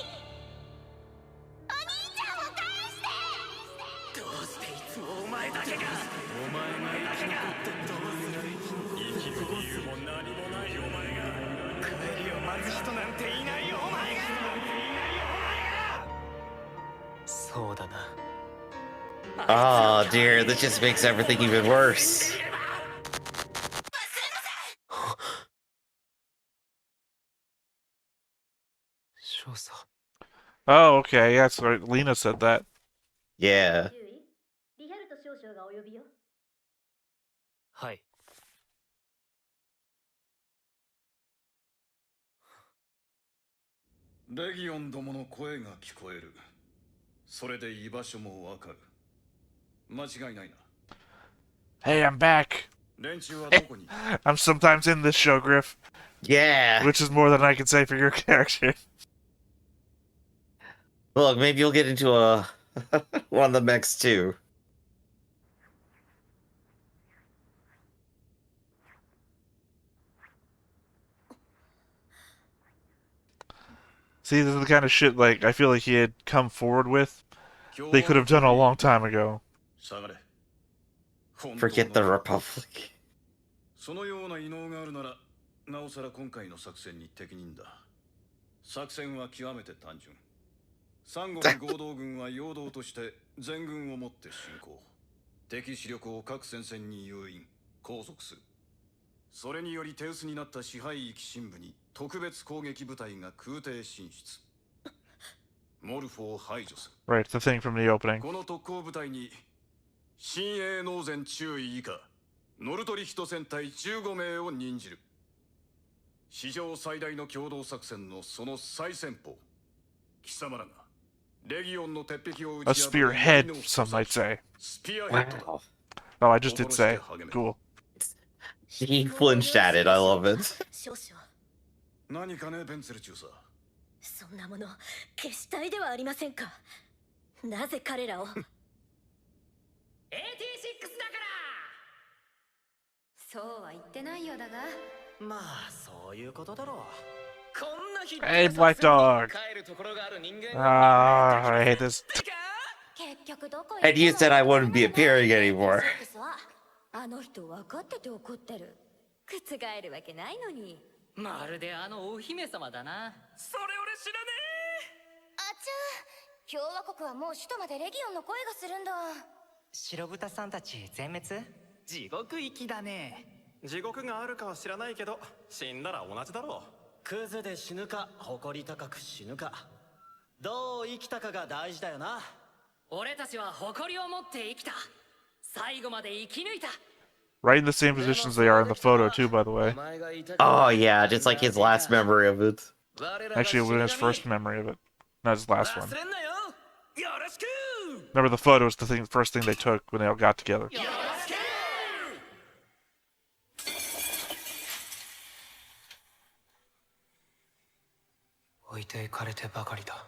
お兄ちゃんを返して。どうしていつもお前だけが。お前が生き残ってどうする。生きる理由も何もないお前が。帰りを待つ人なんていないよお前が。そうだな。 Oh dear, this just makes everything even worse. 少佐。 Oh, okay. Yeah, that's right. Lena said that. Yeah. リハルト少将がお呼びよ。はい。レギオンどもの声が聞こえる。それで居場所もわかる。間違いないな。 Hey, I'm back. 連中はどこに。 I'm sometimes in this show, Griff. Yeah. Which is more than I can say for your character. Look, maybe you'll get into a one of the mechs too. See, this is the kind of shit, like, I feel like he had come forward with. They could have done a long time ago. 下がれ。 Forget the Republic. そのような異能があるなら、なおさら今回の作戦に適任だ。作戦は極めて単純。三国合同軍は陽動として全軍をもって進行。敵主力を各戦線に誘引、拘束する。それにより手薄になった支配域深部に特別攻撃部隊が空挺進出。モルフォを排除する。 Right, the thing from the opening. この特攻部隊に親衛農前中尉以下ノルトリヒト戦隊15名を任じる。史上最大の共同作戦のその最先鋒、貴様らがレギオンの鉄壁を A spearhead, some might say. スピアヘッドだ。 Wow. Oh, I just did say. Cool. He flinched at it. I love it. 少々。何かねベンツェル中佐。そんなもの決死体ではありませんか。なぜ彼らを86だからそうは言ってないようだが。まあそういうことだろう。こんなひ Hey, Black Dog. 帰るところがある人間 I hate this. 結局どこ And you said I wouldn't be appearing anymore. あの人分かってて怒ってる。覆るわけないのに。まるであのお姫様だな。それ俺知らねあちゃ共和国はもう首都までレギオンの声がするんだ。白豚さんたち全滅？地獄行きだね。地獄があるかは知らないけど死んだら同じだろう。クズで死ぬか誇り高く死ぬか、どう生きたかが大事だよな。俺たちは誇りを持って生きた。最後まで生き抜いた。 Right in the same positions they are in the photo, too, by the way. Oh yeah, just like his last memory of it. Actually, it was his first memory of it, not his last one. 忘れんなよ。よろしく。 Remember, the photo was the first thing they took when they all got together. 置いていかれてばかりだ。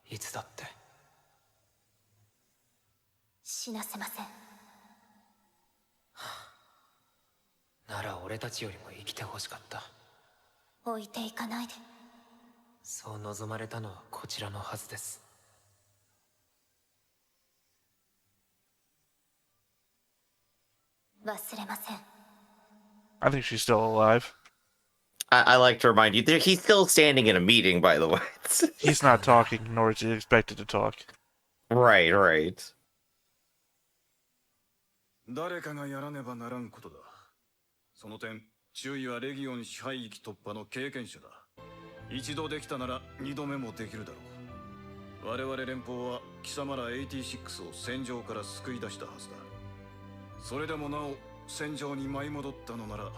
いつだって。死なせません。なら俺たちよりも生きてほしかった。置いていかないで。そう望まれたのはこちらのはずです。忘れません。I think she's still alive. I like to remind you, he's still standing in a meeting, by the way. He's not talking, nor is he expected to talk. Right, right. 誰かがやらねばならんことだ。その点、注意はレギオン支配域突破の経験者だ。一度できたなら二度目もできるだろう。我々連邦は貴様ら86を戦場から救い出したはずだ。それでもなお戦場に舞い戻ったのなら、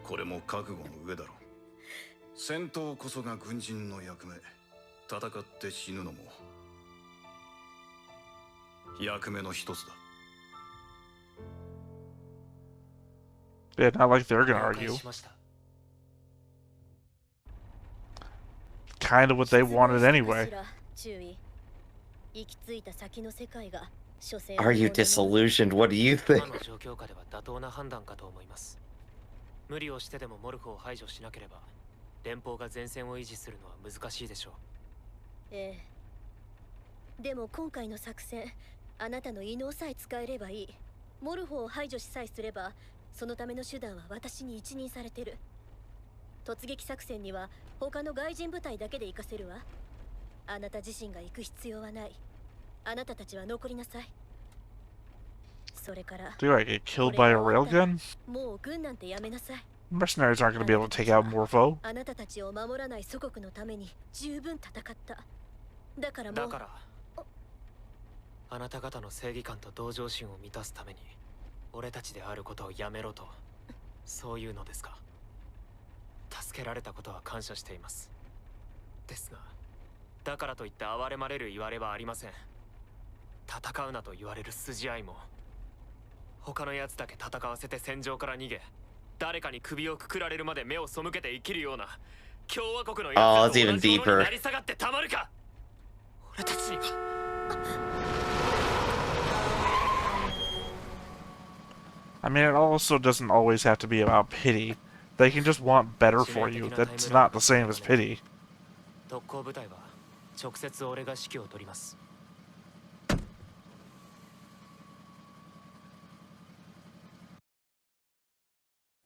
これも覚悟の上だろう。戦闘こそが軍人の役目。戦って死ぬのも役目の一つだ。 Yeah, not like they're gonna argue. Kind of what they wanted anyway. Are you disillusioned? What do you think? 無理をしてでもモルフを排除しなければ連邦が前線を維持するのは難しいでしょう。ええ。でも今回の作戦、あなたの異能さえ使えればいい。モルフを排除しさえすれば、そのための手段は私に一任されてる。突撃作戦には他の外人部隊だけで行かせるわ。あなた自身が行く必要はない。あなたたちは残りなさい。それから。 Do I get killed by a railgun? もう軍なんてやめなさい。 Mercenaries aren't gonna be able to take out Morpho. あなたたちを守らない祖国のために十分戦った。だからもう。だから。あなた方の正義感と同情心を満たすために俺たちであることをやめろと、そういうのですか。助けられたことは感謝しています。ですが、だからといって哀れまれる言われはありません。戦うなと言われる筋合いも、他のやつだけ戦わせて戦場から逃げ、誰かに首をくくられるまで目を背けて生きるような共和国のやつと同じものになり下がってたまるか。俺たちには。 I mean, it also doesn't always have to be about pity. They can just want better for you. That's not the same as pity. 特攻部隊は直接俺が指揮を取ります。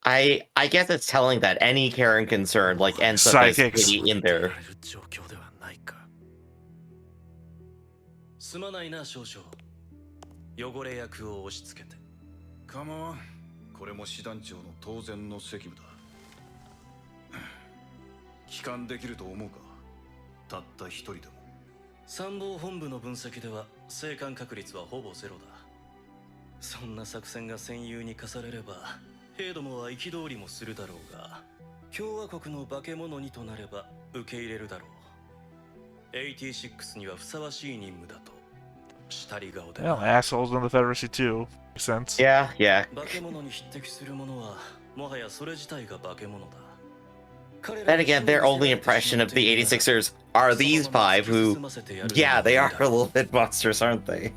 I guess it's telling that any care and concern like ends up as pity in there. すまないな少々。汚れ役を押し付けて。カモン、これも師団長の当然の責務だ。帰還できると思うか。たった一人でも。参謀本部の分析では生還確率はほぼゼロだ。そんな作戦が戦友に課されれば兵どもは憤りもするだろうが、共和国の化け物にとなれば受け入れるだろう。86にはふさわしい任務だとしたり顔で。 Well, assholes in the Confederacy too. Makes sense. Yeah, yeah. 化け物に匹敵するものはもはやそれ自体が化け物だ。 Then again, their only impression of the 86ers are these five who, yeah, they are a little bit monsters, aren't they?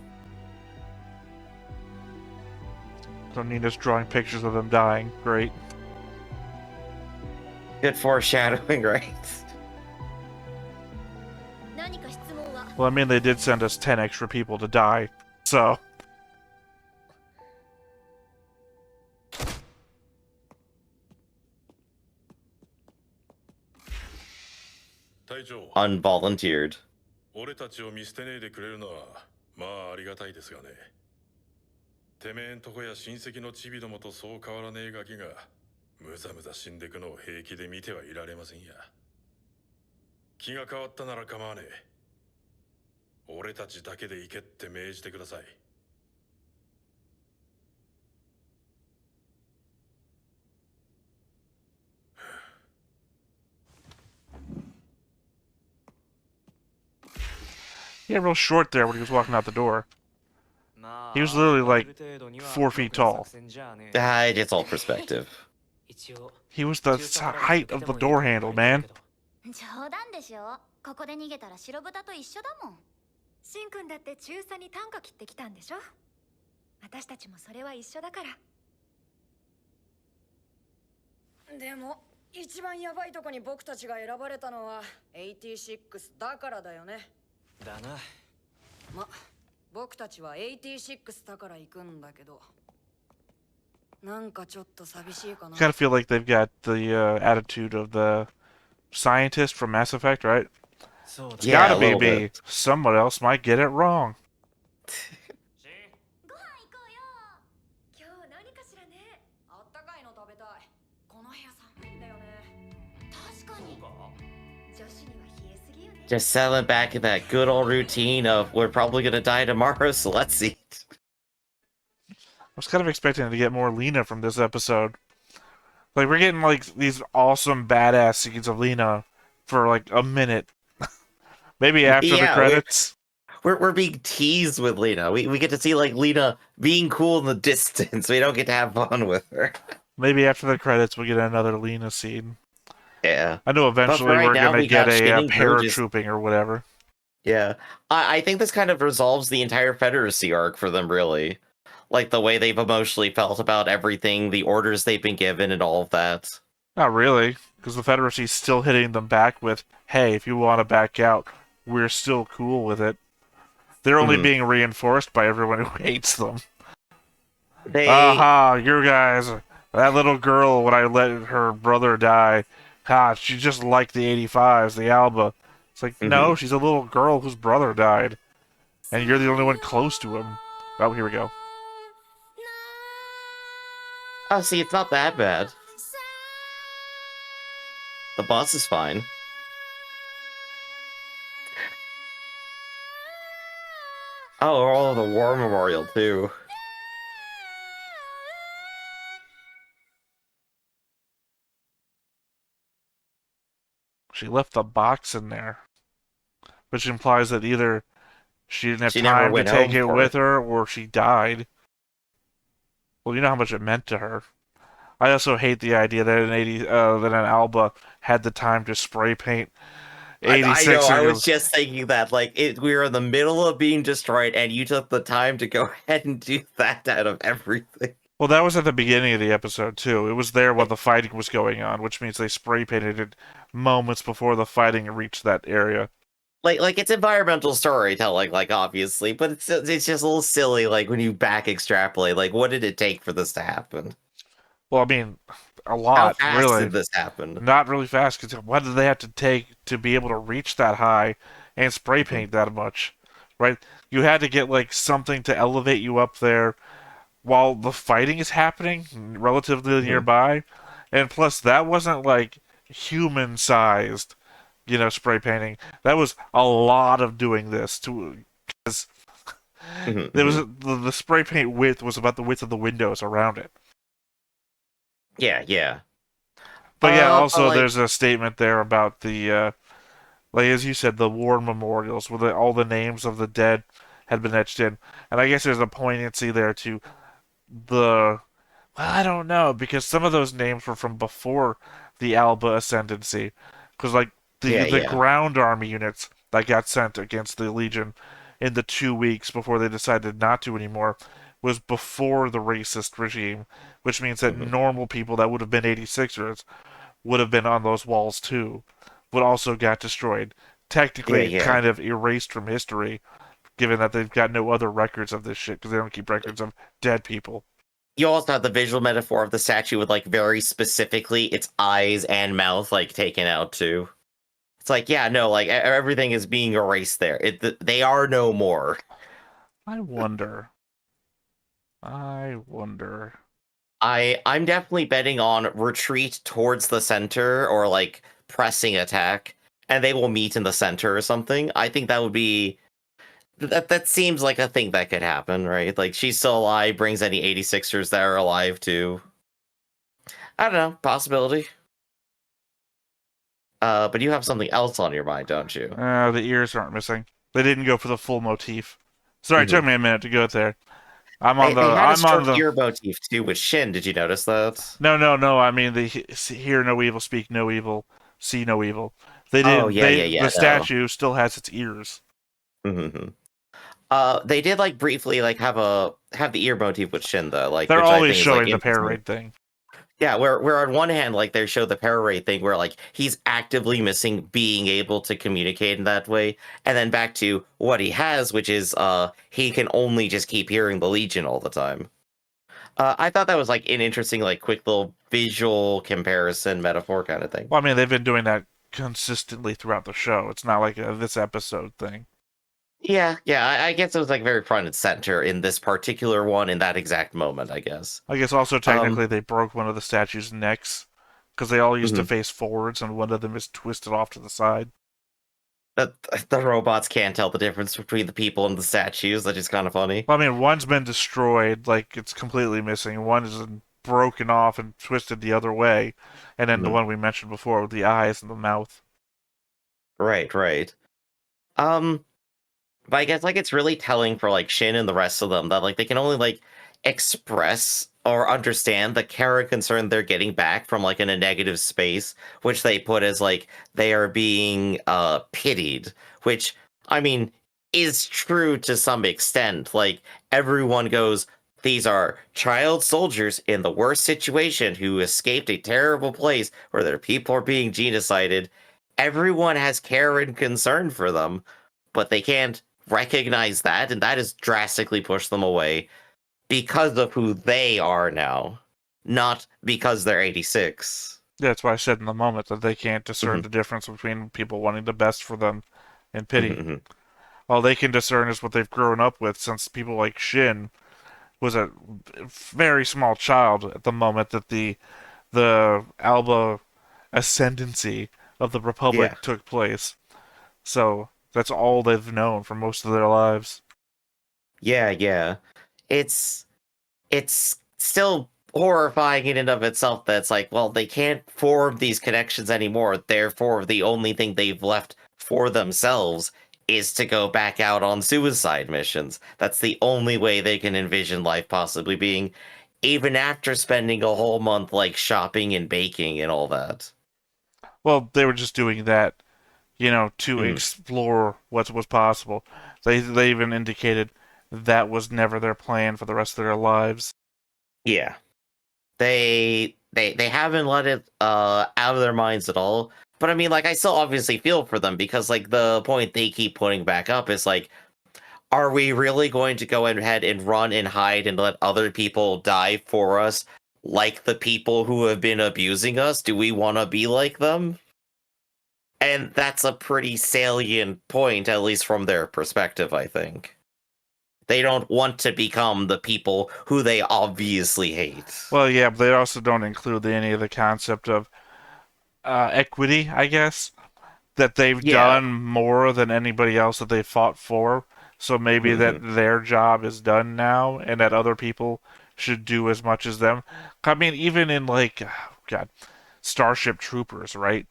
So Nina's drawing pictures of them dying. Great. Good foreshadowing, right? 何か質問は Well, I mean, they did send us 10 extra people to die, so... Unvolunteered. 俺たちを見捨てねえでくれるのはまあありがたいですがね。てめえんとこや親戚のチビどもとそう変わらねえガキがむざむざ死んでくのを平気で見てはいられませんや。気が変わったなら構わねえ。俺たちだけで行けって命じてください。He got real short there when he was walking out the door. He was literally like 4 feet tall. It's all perspective. He was the height of the door handle, man. 冗談でしょ。ここで逃げたら白豚と一緒だもん。シンくんだって中佐に短歌切ってきたんでしょ。私たちもそれは一緒だから。でも一番ヤバいとこに僕たちが選ばれたのは86だからだよね。だな。ま、僕たちは86だから行くんだけど、なんかちょっと寂しいかな。 Kind of feel like they've got the attitude of the scientist from Mass Effect, right? It's Yeah, gotta a be little me. bit. Someone else might get it wrong. ご飯行こうよ。今日何かしらね。あったかいの食べたい。この部屋寒いんだよね。確かに。女子には冷えすぎよね。 Just settling back in that good old routine of we're probably gonna die tomorrow, so let's eat. I was kind of expecting to get more Lena from this episode. Like, we're getting, like, these awesome badass scenes of Lena for, like, a minute. Maybe after the credits. We're being teased with Lena. We get to see, like, Lena being cool in the distance. We don't get to have fun with her. Maybe after the credits we'll get another Lena scene. Yeah. I know eventually right we're now, gonna we get got a Shining Burgess. paratrooping or whatever. Yeah. I think this kind of resolves the entire Confederacy arc for them, really. Like, the way they've emotionally felt about everything, the orders they've been given, and all of that. Not really, because the Confederacy's still hitting them back with, hey, if you want to back out, we're still cool with it. They're only being reinforced by everyone who hates them. Aha, you guys, that little girl, when I let her brother die, she just liked the 85s, the Alba. It's like, no, she's a little girl whose brother died. And you're the only one close to him. Oh, here we go. Oh, see, it's not that bad. The bus is fine. Oh, the War Memorial, too. She left the box in there. Which implies that either she didn't have She never time to went take home it for with it. her, or she died. Well, you know how much it meant to her. I also hate the idea that an Alba had the time to spray paint 86. I know, I was just thinking that, like, we were in the middle of being destroyed, and you took the time to go ahead and do that out of everything. Well, that was at the beginning of the episode, too. It was there while the fighting was going on, which means they spray painted it moments before the fighting reached that area. Like it's environmental storytelling, like, obviously, but it's just a little silly, like, when you back extrapolate, like, what did it take for this to happen? Well, I mean, a lot, How fast really. did this happen? Not really fast, because what did they have to take to be able to reach that high and spray paint that much, right? You had to get, like, something to elevate you up there while the fighting is happening, relatively nearby, and plus, that wasn't, like, human-sized. spray painting. That was a lot of doing this because there was the spray paint width was about the width of the windows around it. Yeah, yeah. But yeah, But also like, there's a statement there about the like as you said, the war memorials where all the names of the dead had been etched in, and I guess there's a poignancy there to the. Well, I don't know because some of those names were from before the Alba ascendancy, because like the yeah, the yeah. ground army units that got sent against the Legion in the 2 weeks before they decided not to anymore was before the racist regime, which means that Mhm. normal people that would have been 86ers would have been on those walls too, would also got destroyed. Yeah, Technically, yeah. kind of erased from history, given that they've got no other records of this shit because they don't keep records of dead people. You also have the visual metaphor of the statue with like very specifically its eyes and mouth like taken out too. It's like, yeah, no, like everything is being erased there. They are no more. I wonder. I wonder. I'm definitely betting on retreat towards the center or like pressing attack, and they will meet in the center or something. I think that would be that seems like a thing that could happen, right? Like she's still alive, brings any 86ers that are alive too. I don't know, possibility. But you have something else on your mind, don't you? The ears aren't missing. They didn't go for the full motif. Sorry, it Hmm. took me a minute to go there. I'm on the. They had a I'm on short the. ear motif too with Shin. Did you notice that? No, no, no. I mean, the hear no evil, speak no evil, see no evil. They Oh didn't. yeah, They yeah, the yeah. No. statue still has its ears. Hmm. They did like briefly like have the ear motif with Shin though, like They're which I always think is like showing the interesting. parade thing. Yeah, where on one hand, like they show the pararray thing where like he's actively missing being able to communicate in that way, and then back to what he has, which is he can only just keep hearing the Legion all the time. I thought that was like an interesting, like quick little visual comparison metaphor kind of thing. Well, I mean, they've been doing that consistently throughout the show. It's not like this episode thing. Yeah, yeah, I guess it was like very front and center in this particular one in that exact moment, I guess. I guess also Um, technically they broke one of the statue's necks because they all used to mhm. face forwards and one of them is twisted off to the side. the, the robots can't tell the difference between the people and the statues. That is kind of funny. Well, I mean, one's been destroyed, like it's completely missing. One is broken off and twisted the other way, and then the Mhm. one we mentioned before with the eyes and the mouth. Right, right. Um, but I guess like it's really telling for like Shin and the rest of them that like they can only like express or understand the care and concern they're getting back from like in a negative space, which they put as like they are being pitied, which I mean is true to some extent. Like everyone goes, these are child soldiers in the worst situation who escaped a terrible place where their people are being genocided. Everyone has care and concern for them, but they can't recognize that, and that has drastically pushed them away because of who they are now, not because they're 86. Yeah, that's why I said in the moment that they can't discern Hmm. the difference between people wanting the best for them and pity. Hmm. All they can discern is what they've grown up with, since people like Shin was a very small child at the moment that the Alba ascendancy of the Yeah, Republic took place. So that's all they've known for most of their lives. yeah, yeah. It's it's still horrifying in and of itself that's like, well, they can't form these connections anymore. Therefore, the only thing they've left for themselves is to go back out on suicide missions. That's the only way they can envision life possibly being, even after spending a whole month like shopping and baking and all that. Well, they were just doing that, to Mhm. explore what was possible. They even indicated that was never their plan for the rest of their lives. Yeah. They haven't let it out of their minds at all. But I mean, like, I still obviously feel for them because like the point they keep putting back up is like, are we really going to go ahead and run and hide and let other people die for us, like the people who have been abusing us? Do we want to be like them? And that's a pretty salient point, at least from their perspective, I think. They don't want to become the people who they obviously hate. Well, yeah, but they also don't include any of the concept of equity, I guess. that they've done more than anybody else that they fought for. So maybe that their job is done now, and that other people should do as much as them. I mean, even in like, God, Starship Troopers, right?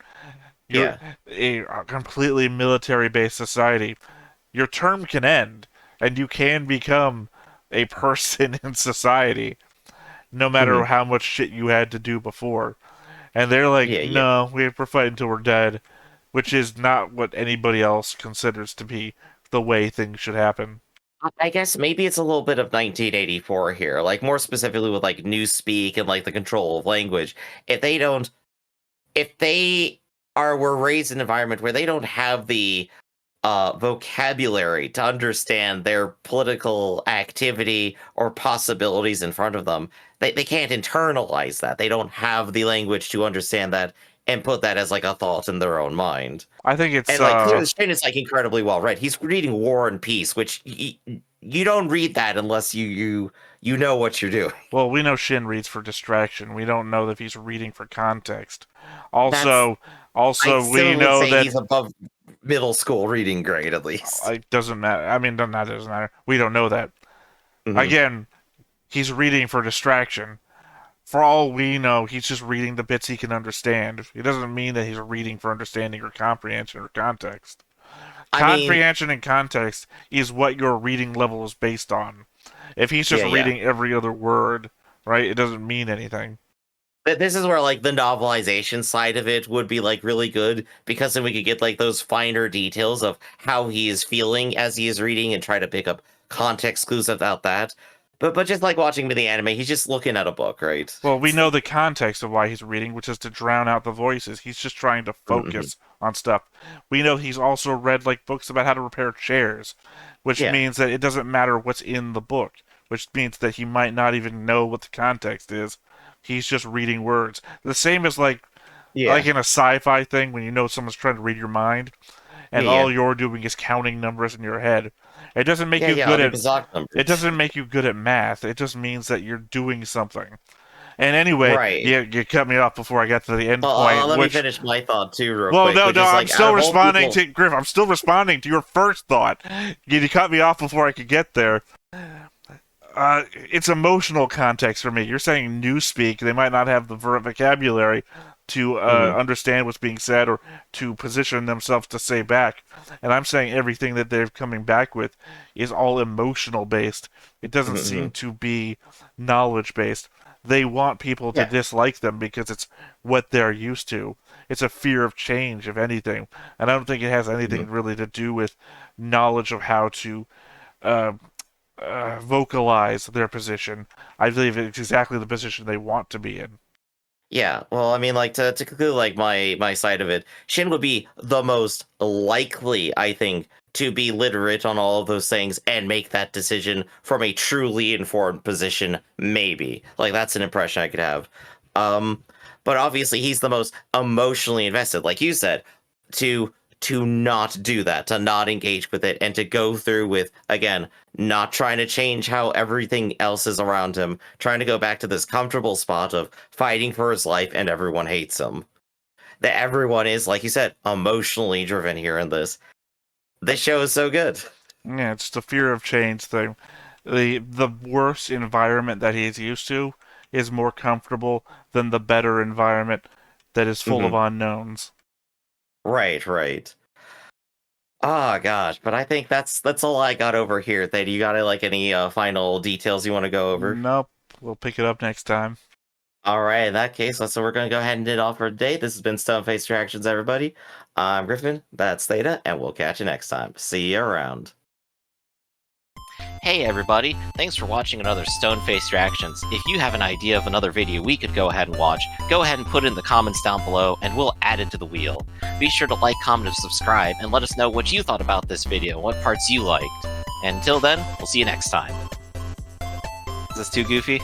You're a completely military-based society. Your term can end, and you can become a person in society, no matter how much shit you had to do before. And they're like, no, we're fighting until we're dead, which is not what anybody else considers to be the way things should happen. I guess maybe it's a little bit of 1984 here, like more specifically with like newspeak and like the control of language. If they were raised in an environment where they don't have the vocabulary to understand their political activity or possibilities in front of them, they can't internalize that. They don't have the language to understand that and put that as like a thought in their own mind. I think it's and like clearly Shane is like incredibly well read. He's reading War and Peace, which you don't read that unless you know what you're doing. Well, we know Shin reads for distraction. We don't know if he's reading for context. Also, we know that he's above middle school reading grade at least. It doesn't matter. I mean, that doesn't matter. We don't know that. Again, he's reading for distraction. For all we know, he's just reading the bits he can understand. It doesn't mean that he's reading for understanding or comprehension or context. Comprehension and context is what your reading level is based on. If he's just reading every other word, right, it doesn't mean anything. This is where like the novelization side of it would be like really good, because then we could get like those finer details of how he is feeling as he is reading and try to pick up context clues about that. But just like watching the anime, he's just looking at a book, right? Well, we know the context of why he's reading, which is to drown out the voices. He's just trying to focus on stuff. We know he's also read like books about how to repair chairs, which means that it doesn't matter what's in the book, which means that he might not even know what the context is. He's just reading words. The same as like in a sci-fi thing when you know someone's trying to read your mind, and all you're doing is counting numbers in your head. It doesn't make you good at it doesn't make you good at math. It just means that you're doing something. And anyway, you cut me off before I got to the end point. Let me finish my thought too, real Well, quick. no, I'm still responding to Griff. I'm still responding to your first thought. You cut me off before I could get there. It's emotional context for me. You're saying newspeak. They might not have the vocabulary to understand what's being said or to position themselves to say back. And I'm saying everything that they're coming back with is all emotional based. It doesn't seem to be knowledge based. They want people to dislike them because it's what they're used to. It's a fear of change, if anything. And I don't think it has anything really to do with knowledge of how to vocalize their position. I believe it's exactly the position they want to be in. Yeah, well, I mean, like, to conclude, like, my side of it, Shin would be the most likely, I think, to be literate on all of those things and make that decision from a truly informed position, maybe. Like, that's an impression I could have. But obviously, he's the most emotionally invested, like you said, to not do that, to not engage with it, and to go through with, again, not trying to change how everything else is around him, trying to go back to this comfortable spot of fighting for his life and everyone hates him. That everyone is, like you said, emotionally driven here in this. This show is so good. Yeah, it's the fear of change thing. The worse environment that he's used to is more comfortable than the better environment that is full of unknowns. Right. Oh gosh, but I think that's all I got over here. Theta, you got like any final details you want to go over? Nope. We'll pick it up next time. All right, in that case, so we're going to go ahead and end it off for today. This has been Stoneface Reactions, everybody. I'm Griffin, that's Theta, and we'll catch you next time. See you around. Hey everybody, thanks for watching another Stoneface Reactions. If you have an idea of another video we could go ahead and watch, go ahead and put it in the comments down below and we'll add it to the wheel. Be sure to like, comment, and subscribe, and let us know what you thought about this video, what parts you liked. And until then, we'll see you next time. Is this too goofy?